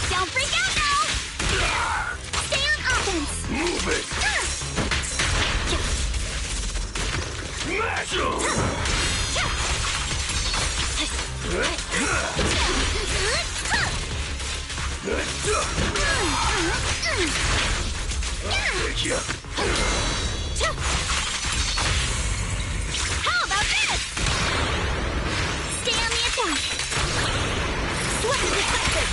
S3: Don't freak out now! Stay on offense!
S8: Move it! Smash him!
S3: How about this? Stay on the attack! Sweat defensive!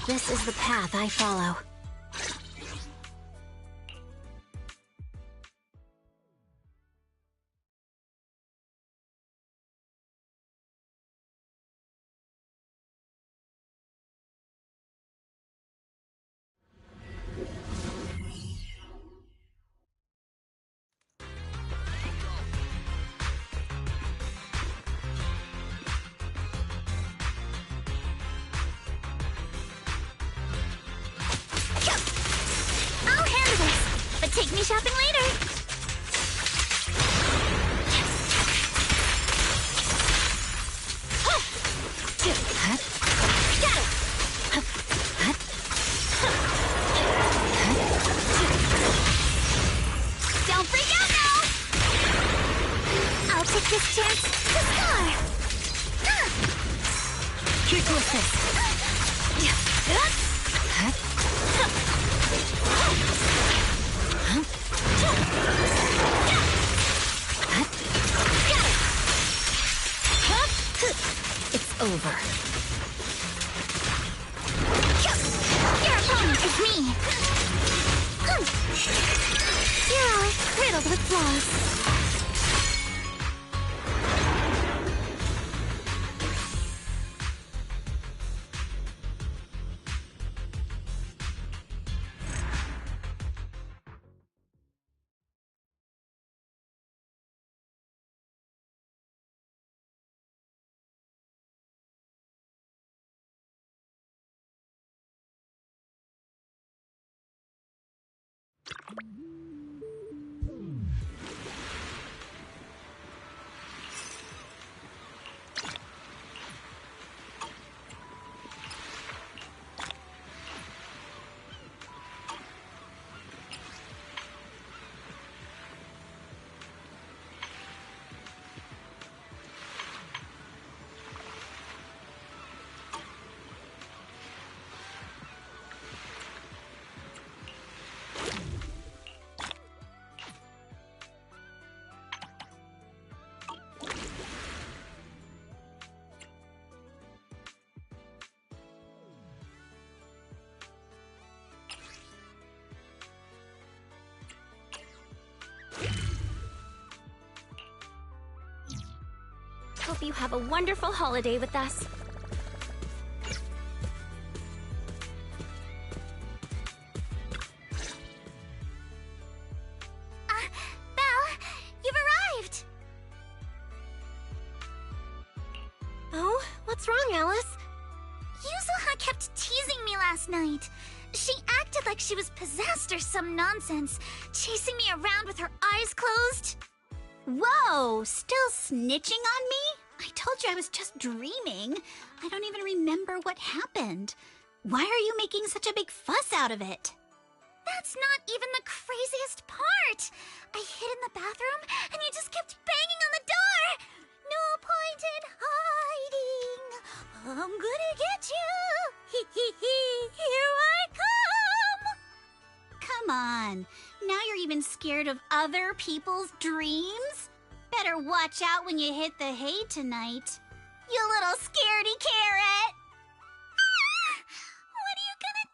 S16: This is the path I follow.
S3: Take me shopping later. Don't freak out now. I'll take this chance to score.
S16: Kick with this. It's over.
S3: Your opponent is me. You're all riddled with flaws.
S2: Hope you have a wonderful holiday with us.
S1: Belle, you've arrived!
S2: Oh, what's wrong, Alice?
S1: Yuzuha kept teasing me last night. She acted like she was possessed or some nonsense, chasing me around with her eyes closed.
S3: Whoa! Still snitching on me? I told you I was just dreaming. I don't even remember what happened. Why are you making such a big fuss out of it?
S1: That's not even the craziest part. I hid in the bathroom and you just kept banging on the door. No point in hiding. I'm gonna get you. Here I come.
S3: Come on. Now you're even scared of other people's dreams? Better watch out when you hit the hay tonight. You little scaredy carrot!
S1: What are you gonna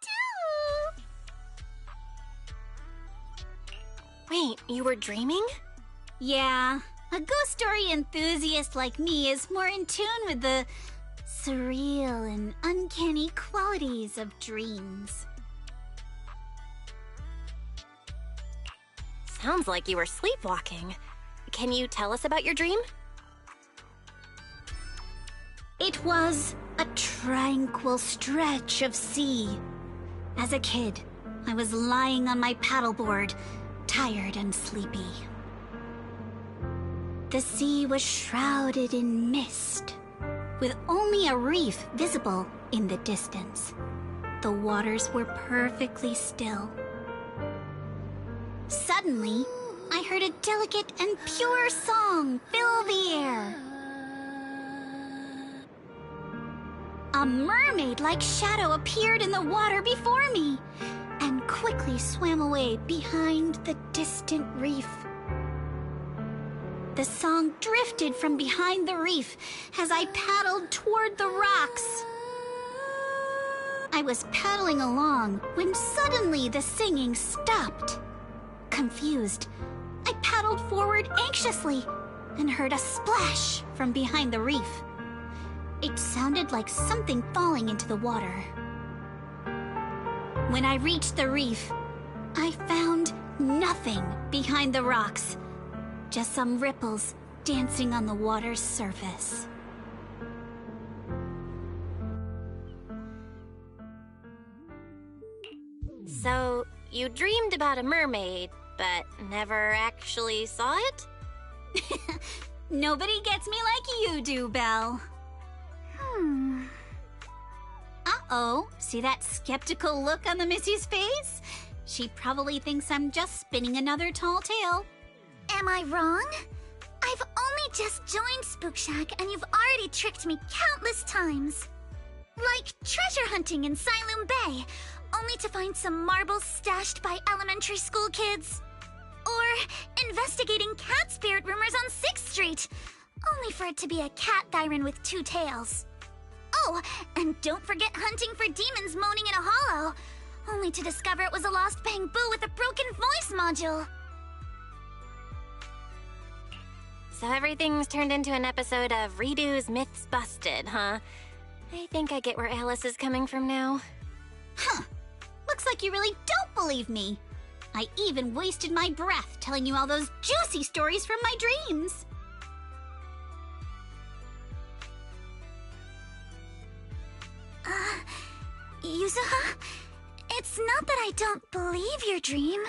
S1: do?
S2: Wait, you were dreaming?
S3: Yeah, a ghost story enthusiast like me is more in tune with the surreal and uncanny qualities of dreams.
S2: Sounds like you were sleepwalking. Can you tell us about your dream?
S3: It was a tranquil stretch of sea. As a kid, I was lying on my paddleboard, tired and sleepy. The sea was shrouded in mist, with only a reef visible in the distance. The waters were perfectly still. Suddenly, I heard a delicate and pure song fill the air. A mermaid-like shadow appeared in the water before me and quickly swam away behind the distant reef. The song drifted from behind the reef as I paddled toward the rocks. I was paddling along when suddenly the singing stopped. Confused, I paddled forward anxiously and heard a splash from behind the reef. It sounded like something falling into the water. When I reached the reef, I found nothing behind the rocks, just some ripples dancing on the water's surface.
S2: So, you dreamed about a mermaid, but never actually saw it?
S3: Nobody gets me like you do, Belle. Uh-oh, see that skeptical look on the Missy's face? She probably thinks I'm just spinning another tall tale.
S1: Am I wrong? I've only just joined Spook Shack and you've already tricked me countless times. Like treasure hunting in Siloam Bay, only to find some marbles stashed by elementary school kids. Or investigating cat spirit rumors on 6th Street, only for it to be a cat Thyron with 2 tails. Oh, and don't forget hunting for demons moaning in a hollow, only to discover it was a lost bamboo with a broken voice module.
S2: So everything's turned into an episode of Redo's Myths Busted, huh? I think I get where Alice is coming from now.
S3: Huh. Looks like you really don't believe me. I even wasted my breath telling you all those juicy stories from my dreams.
S1: Yuzuha, it's not that I don't believe your dream.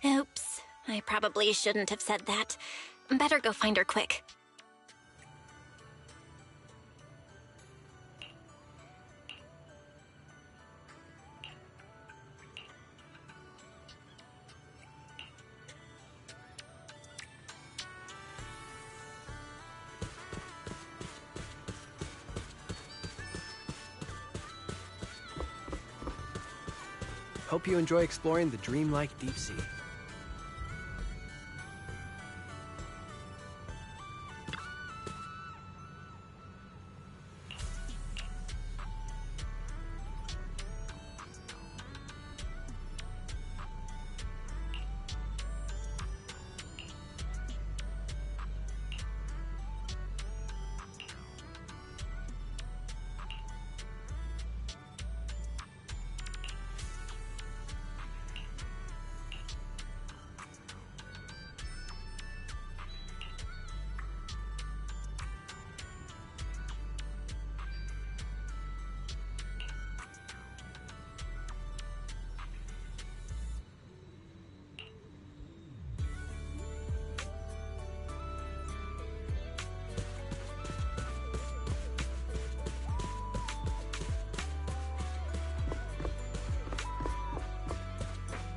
S2: Oops, I probably shouldn't have said that. Better go find her quick.
S6: Hope you enjoy exploring the dreamlike deep sea.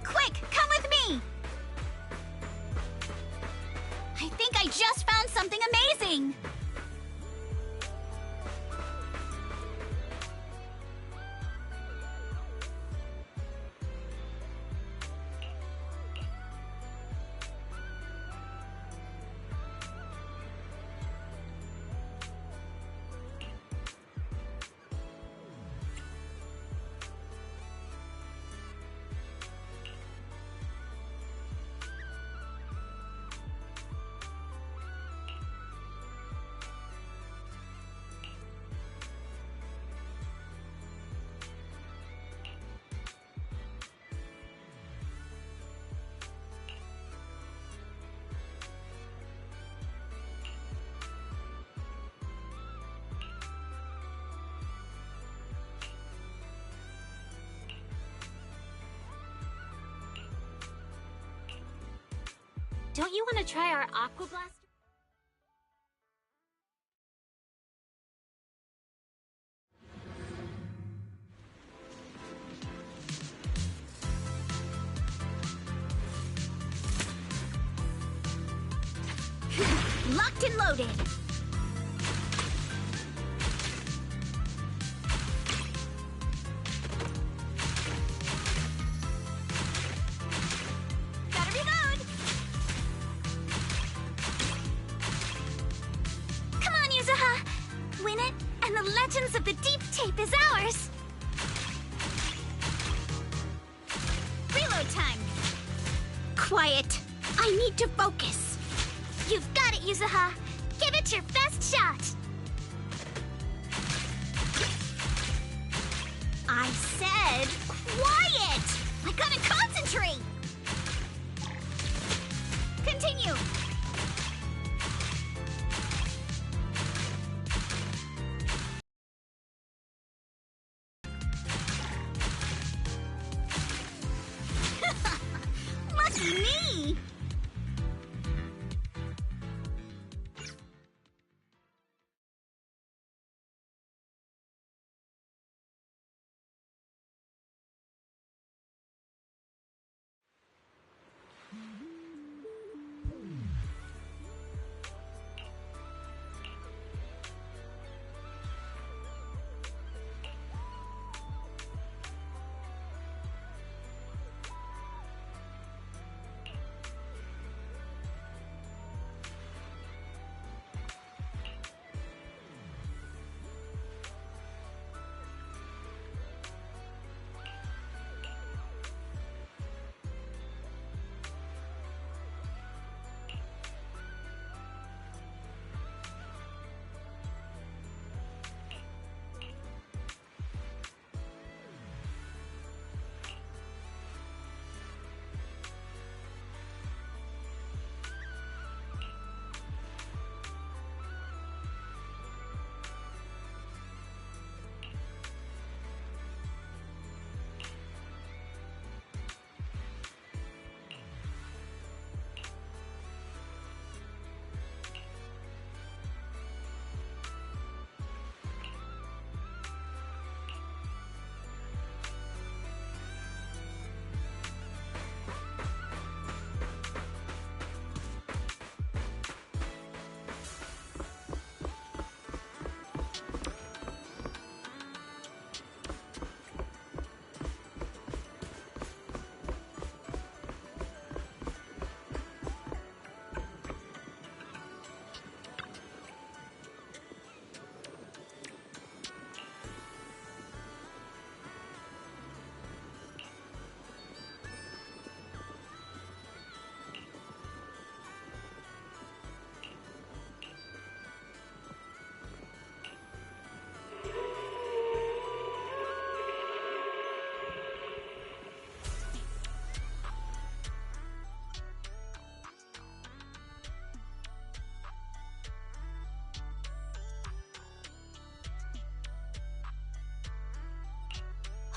S3: Quick, come with me! I think I just found something amazing!
S9: Don't you want to try our Aqua Blaster?
S3: Locked and loaded! Gotta reload!
S1: Come on, Yuzuha! Win it, and the Legends of the Deep tape is ours!
S3: Reload time! Quiet! I need to focus!
S1: You've got it, Yuzuha! Give it your best shot!
S3: I said quiet! I gotta concentrate! Continue! Lucky me!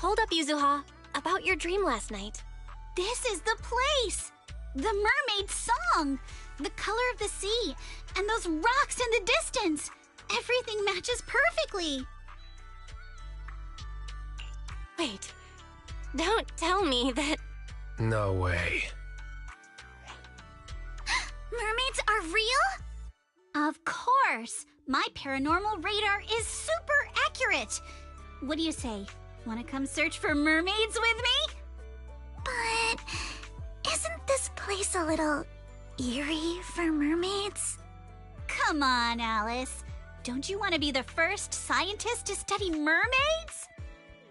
S2: Hold up, Yuzuha. About your dream last night.
S3: This is the place! The mermaid song! The color of the sea! And those rocks in the distance! Everything matches perfectly!
S2: Wait. Don't tell me that...
S7: No way.
S1: Mermaids are real?
S3: Of course! My paranormal radar is super accurate! What do you say? Want to come search for mermaids with me?
S1: But isn't this place a little eerie for mermaids?
S3: Come on, Alice. Don't you want to be the first scientist to study mermaids?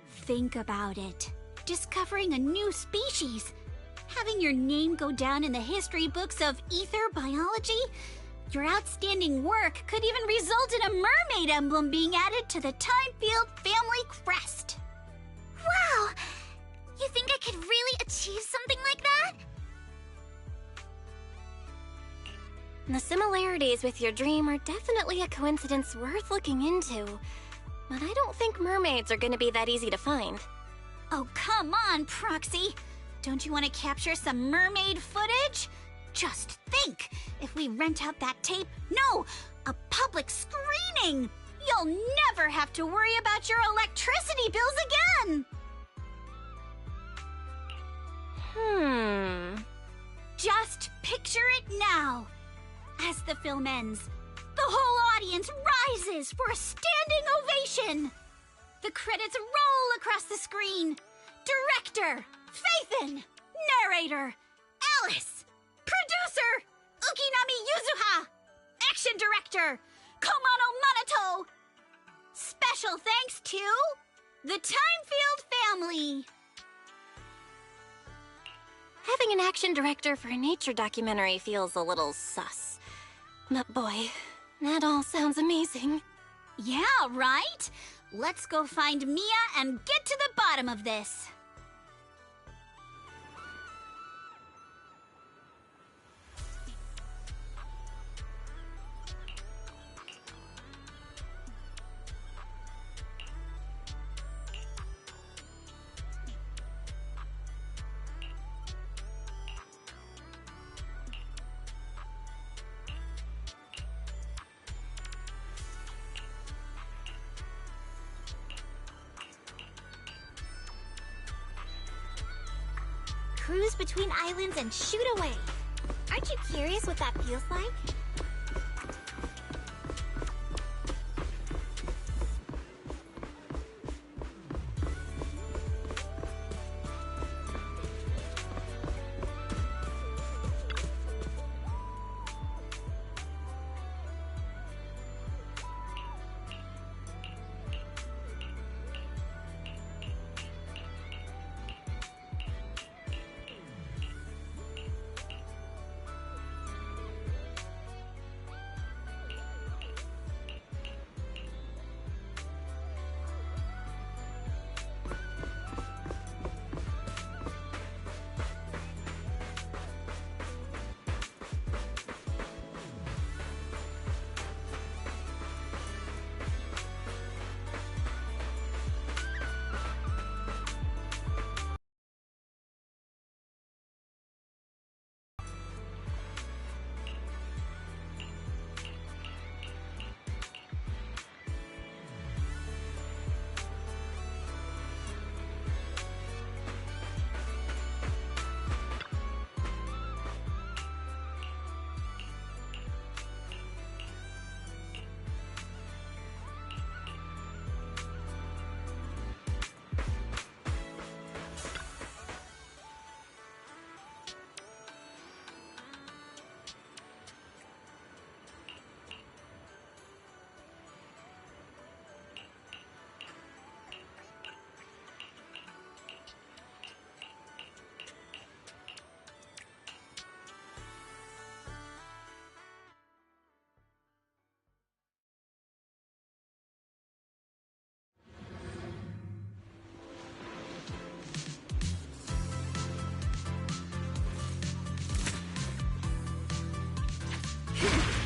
S3: Think about it. Discovering a new species. Having your name go down in the history books of ether biology. Your outstanding work could even result in a mermaid emblem being added to the Timefield family crest.
S1: Wow! You think I could really achieve something like that?
S2: The similarities with your dream are definitely a coincidence worth looking into. But I don't think mermaids are gonna be that easy to find.
S3: Oh, come on, Proxy! Don't you want to capture some mermaid footage? Just think, if we rent out that tape, no, a public screening, you'll never have to worry about your electricity bills again! Just picture it now. As the film ends, the whole audience rises for a standing ovation. The credits roll across the screen. Director, Faithin, narrator, Alice, producer, Ukinami Yuzuha, action director, Komono Manato. Special thanks to the Timefield family.
S2: Having an action director for a nature documentary feels a little sus. But boy, that all sounds amazing.
S3: Yeah, right? Let's go find Mia and get to the bottom of this.
S1: Cruise between islands and shoot away. Aren't you curious what that feels like?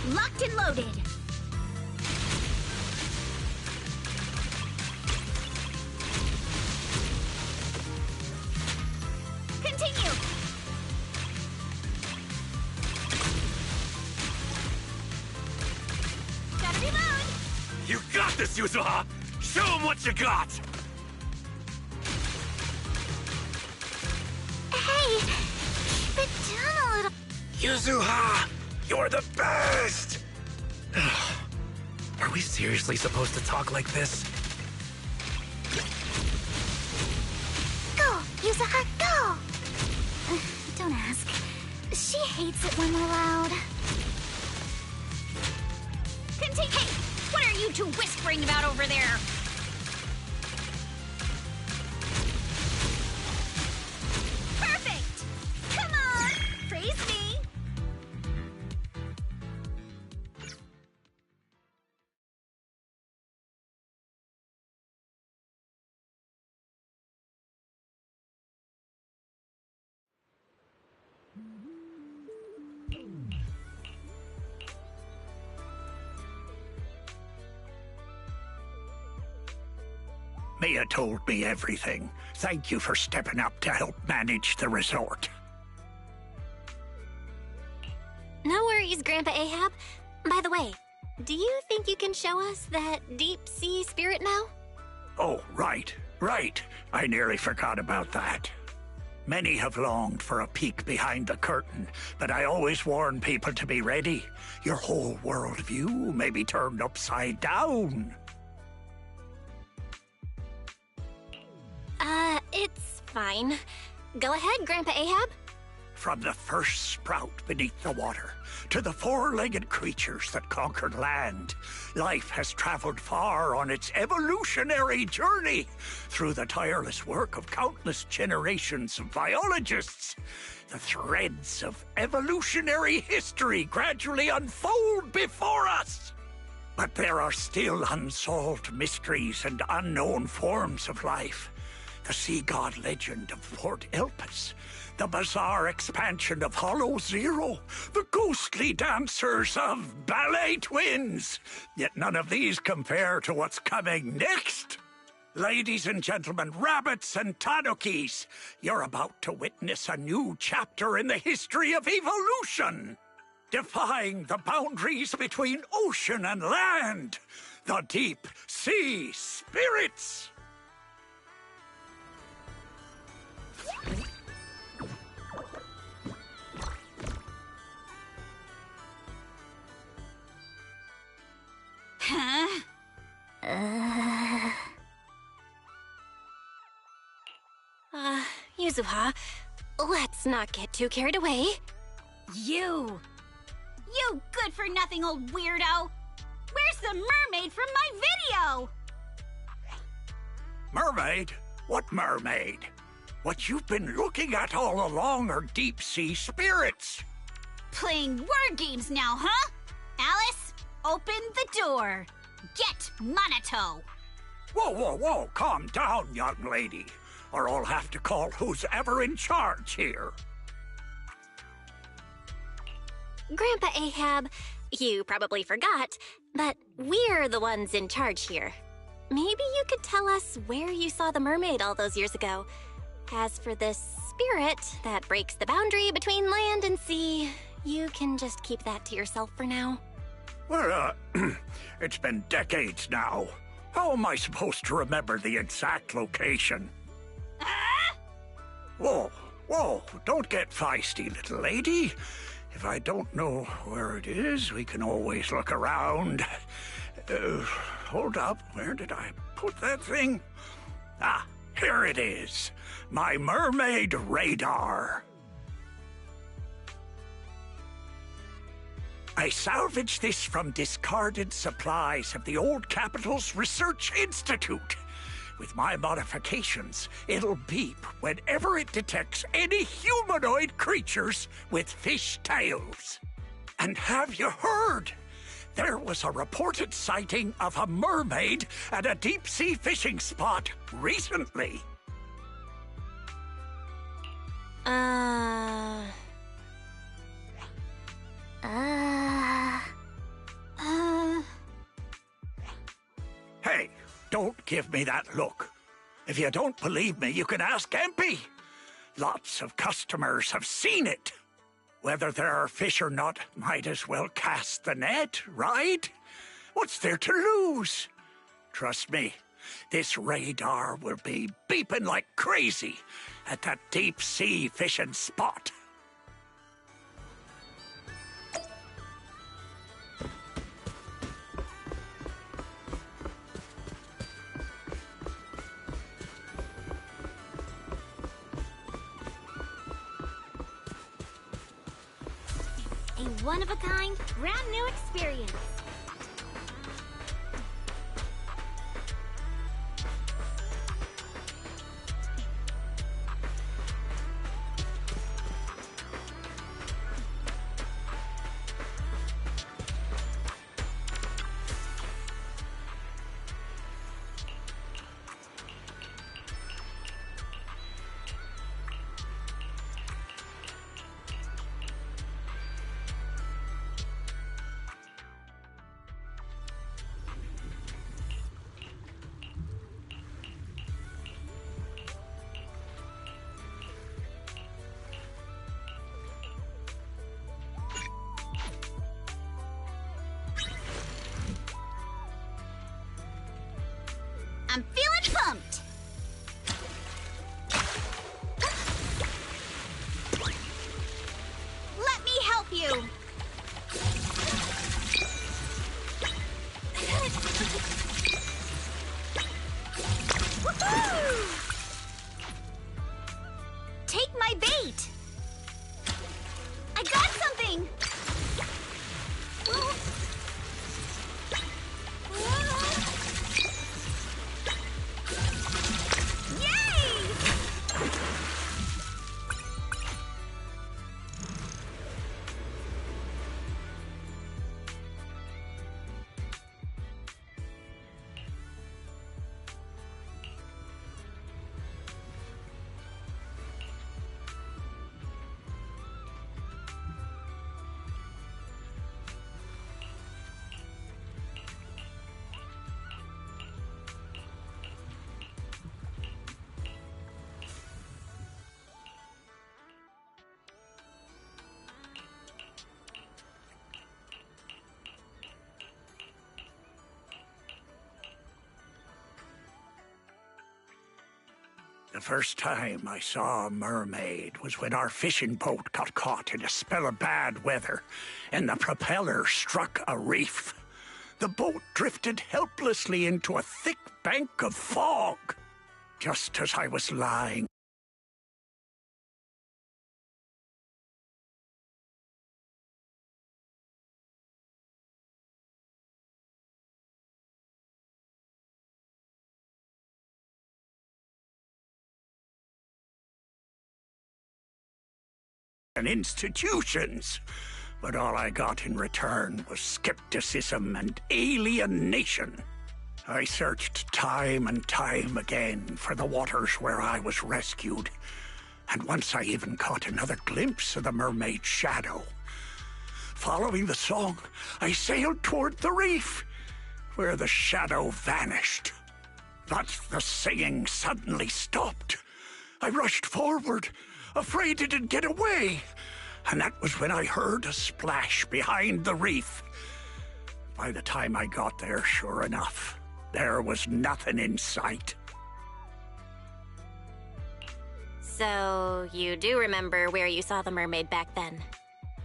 S3: Locked and loaded.
S8: this, Yuzuha! Show him what you got!
S1: Hey, keep it down a little.
S8: Yuzuha! You're the best! Are we seriously supposed to talk like this?
S1: Go, Yuzuha, go! Don't ask. She hates it when we're loud.
S3: Hey, what are you two whispering about over there? Perfect! Come on, praise me!
S17: Mia told me everything. Thank you for stepping up to help manage the resort.
S2: No worries, Grandpa Ahab. By the way, do you think you can show us that deep sea spirit now?
S17: Oh, right. I nearly forgot about that. Many have longed for a peek behind the curtain, but I always warn people to be ready. Your whole worldview may be turned upside down.
S2: It's fine. Go ahead, Grandpa Ahab.
S17: From the first sprout beneath the water to the four-legged creatures that conquered land, life has traveled far on its evolutionary journey through the tireless work of countless generations of biologists. The threads of evolutionary history gradually unfold before us. But there are still unsolved mysteries and unknown forms of life. The sea god legend of Port Elpis, the bizarre expansion of Hollow Zero, the ghostly dancers of Ballet Twins. Yet none of these compare to what's coming next. Ladies and gentlemen, rabbits and tanukis, you're about to witness a new chapter in the history of evolution. Defying the boundaries between ocean and land, the deep sea spirits.
S3: Huh?
S2: Yuzuha, let's not get too carried away.
S3: You good-for-nothing old weirdo! Where's the mermaid from my video?
S17: Mermaid? What mermaid? What you've been looking at all along are deep-sea spirits.
S3: Playing word games now, huh? Alice, open the door. Get Monato.
S17: Whoa, calm down, young lady, or I'll have to call who's ever in charge here.
S2: Grandpa Ahab, you probably forgot, but we're the ones in charge here. Maybe you could tell us where you saw the mermaid all those years ago. As for this spirit that breaks the boundary between land and sea, you can just keep that to yourself for now.
S17: Well, it's been decades now. How am I supposed to remember the exact location? Whoa, don't get feisty, little lady. If I don't know where it is, we can always look around. Hold up, where did I put that thing? Ah, here it is. My mermaid radar. I salvaged this from discarded supplies of the Old Capital's Research Institute. With my modifications, it'll beep whenever it detects any humanoid creatures with fish tails. And have you heard? There was a reported sighting of a mermaid at a deep-sea fishing spot recently. Hey, don't give me that look. If you don't believe me, you can ask Empy. Lots of customers have seen it. Whether there are fish or not, might as well cast the net, right? What's there to lose? Trust me, this radar will be beeping like crazy at that deep sea fishing spot.
S9: A one-of-a-kind, brand new experience.
S3: I'm feeling pumped! Let me help you! Woohoo! Take my bait! I got something!
S17: The first time I saw a mermaid was when our fishing boat got caught in a spell of bad weather and the propeller struck a reef. The boat drifted helplessly into a thick bank of fog. Just as I was lying and institutions, but all I got in return was skepticism and alienation. I searched time and time again for the waters where I was rescued, and once I even caught another glimpse of the mermaid's shadow. Following the song, I sailed toward the reef, where the shadow vanished. But the singing suddenly stopped. I rushed forward, afraid it would get away, and that was when I heard a splash behind the reef. By the time I got there, sure enough, there was nothing in sight.
S2: So, you do remember where you saw the mermaid back then?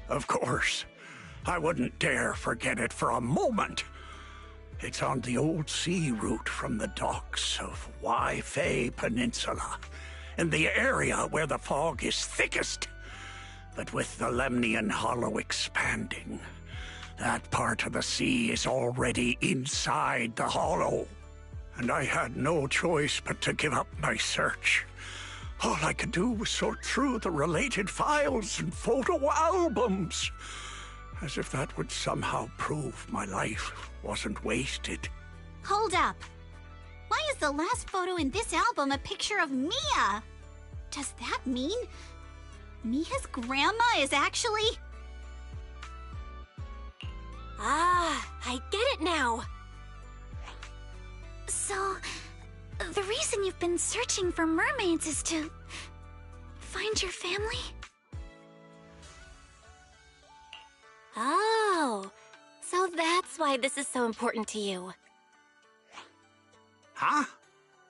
S17: Of course. I wouldn't dare forget it for a moment. It's on the old sea route from the docks of Wi-Fi Peninsula, in the area where the fog is thickest. But with the Lemnian Hollow expanding, that part of the sea is already inside the hollow. And I had no choice but to give up my search. All I could do was sort through the related files and photo albums, as if that would somehow prove my life wasn't wasted.
S3: Hold up. Why is the last photo in this album a picture of Mia? Does that mean Mia's grandma is actually...
S2: Ah, I get it now.
S1: So, the reason you've been searching for mermaids is to find your family?
S2: Oh, so that's why this is so important to you.
S17: Huh?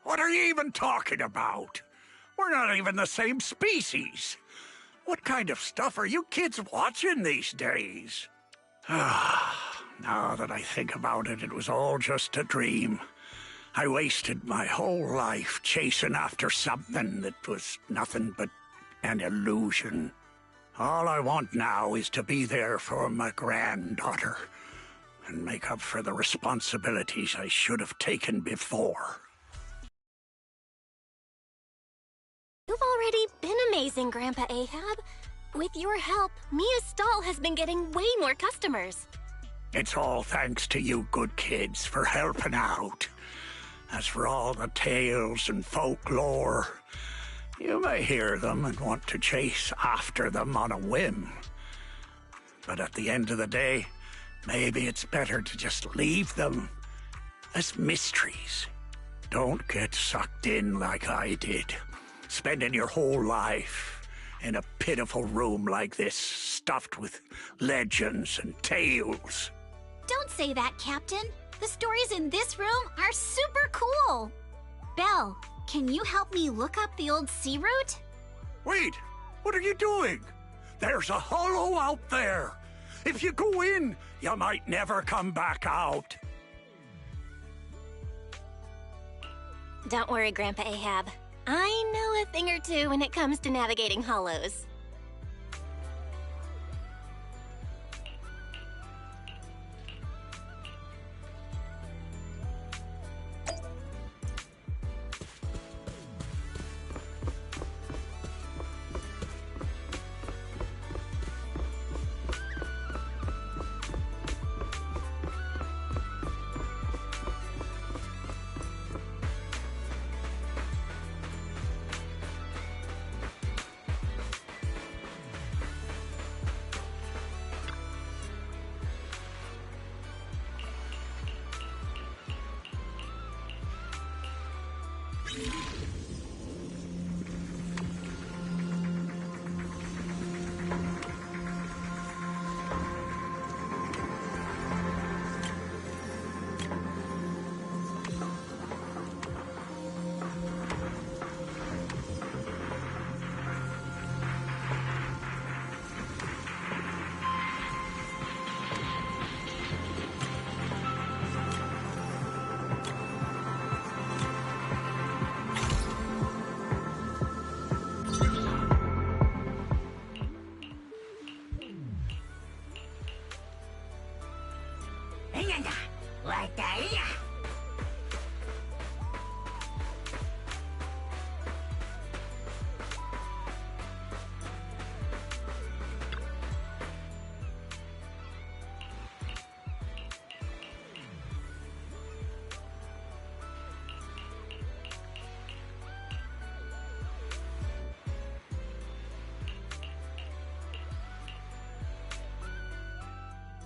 S17: What are you even talking about? We're not even the same species. What kind of stuff are you kids watching these days? Now that I think about it, it was all just a dream. I wasted my whole life chasing after something that was nothing but an illusion. All I want now is to be there for my granddaughter and make up for the responsibilities I should have taken before.
S2: You've already been amazing, Grandpa Ahab. With your help, Mia's stall has been getting way more customers.
S17: It's all thanks to you good kids for helping out. As for all the tales and folklore, you may hear them and want to chase after them on a whim. But at the end of the day, maybe it's better to just leave them as mysteries. Don't get sucked in like I did, spending your whole life in a pitiful room like this, stuffed with legends and tales.
S3: Don't say that, Captain. The stories in this room are super cool. Belle, can you help me look up the old sea route?
S17: Wait, what are you doing? There's a hollow out there. If you go in, you might never come back out.
S2: Don't worry, Grandpa Ahab. I know a thing or two when it comes to navigating hollows.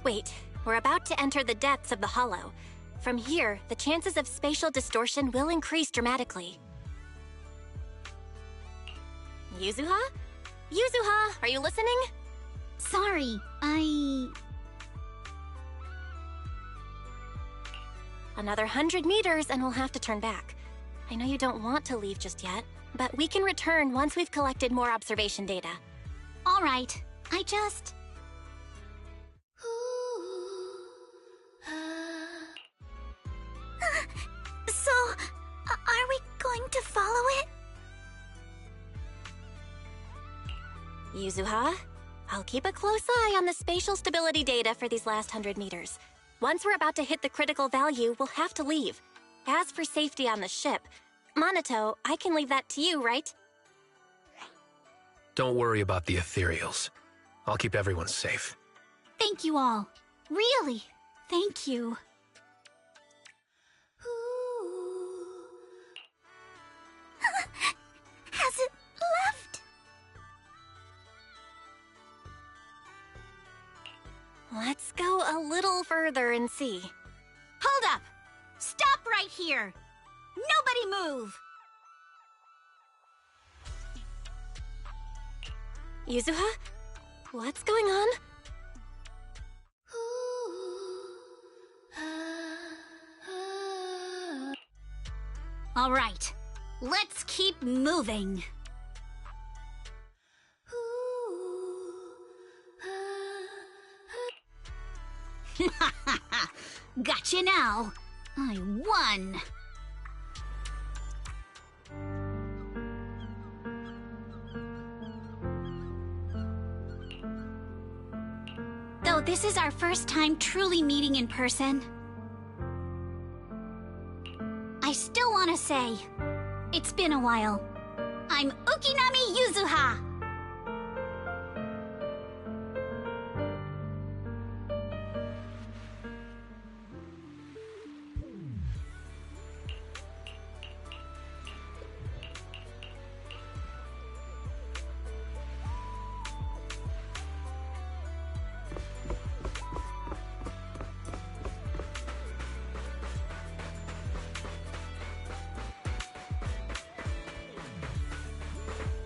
S2: Wait, we're about to enter the depths of the hollow. From here, the chances of spatial distortion will increase dramatically. Yuzuha? Yuzuha, are you listening?
S3: Sorry,
S2: Another 100 meters and we'll have to turn back. I know you don't want to leave just yet, but we can return once we've collected more observation data.
S3: All right, I just...
S1: So, are we going to follow it?
S2: Yuzuha, I'll keep a close eye on the spatial stability data for these last 100 meters. Once we're about to hit the critical value, we'll have to leave. As for safety on the ship, Monato, I can leave that to you, right?
S7: Don't worry about the ethereals. I'll keep everyone safe.
S3: Thank you all. Really, thank you.
S1: Has it left?
S2: Let's go a little further and see.
S3: Hold up! Stop right here! Nobody move!
S2: Yuzuha? What's going on?
S3: All right, let's keep moving. Gotcha now. I won. Though this is our first time truly meeting in person, I still want to say, it's been a while. I'm Ukinami Yuzuha.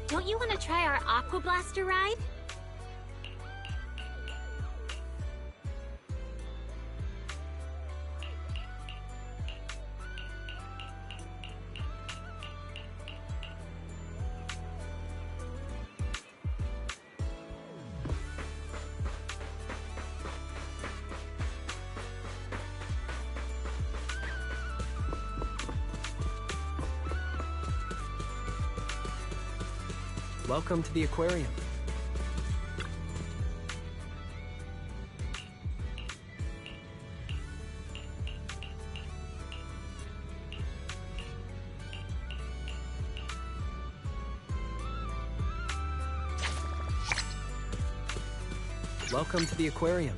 S9: Don't you want to try our Aqua Blaster ride?
S6: Welcome to the aquarium. Welcome to the aquarium.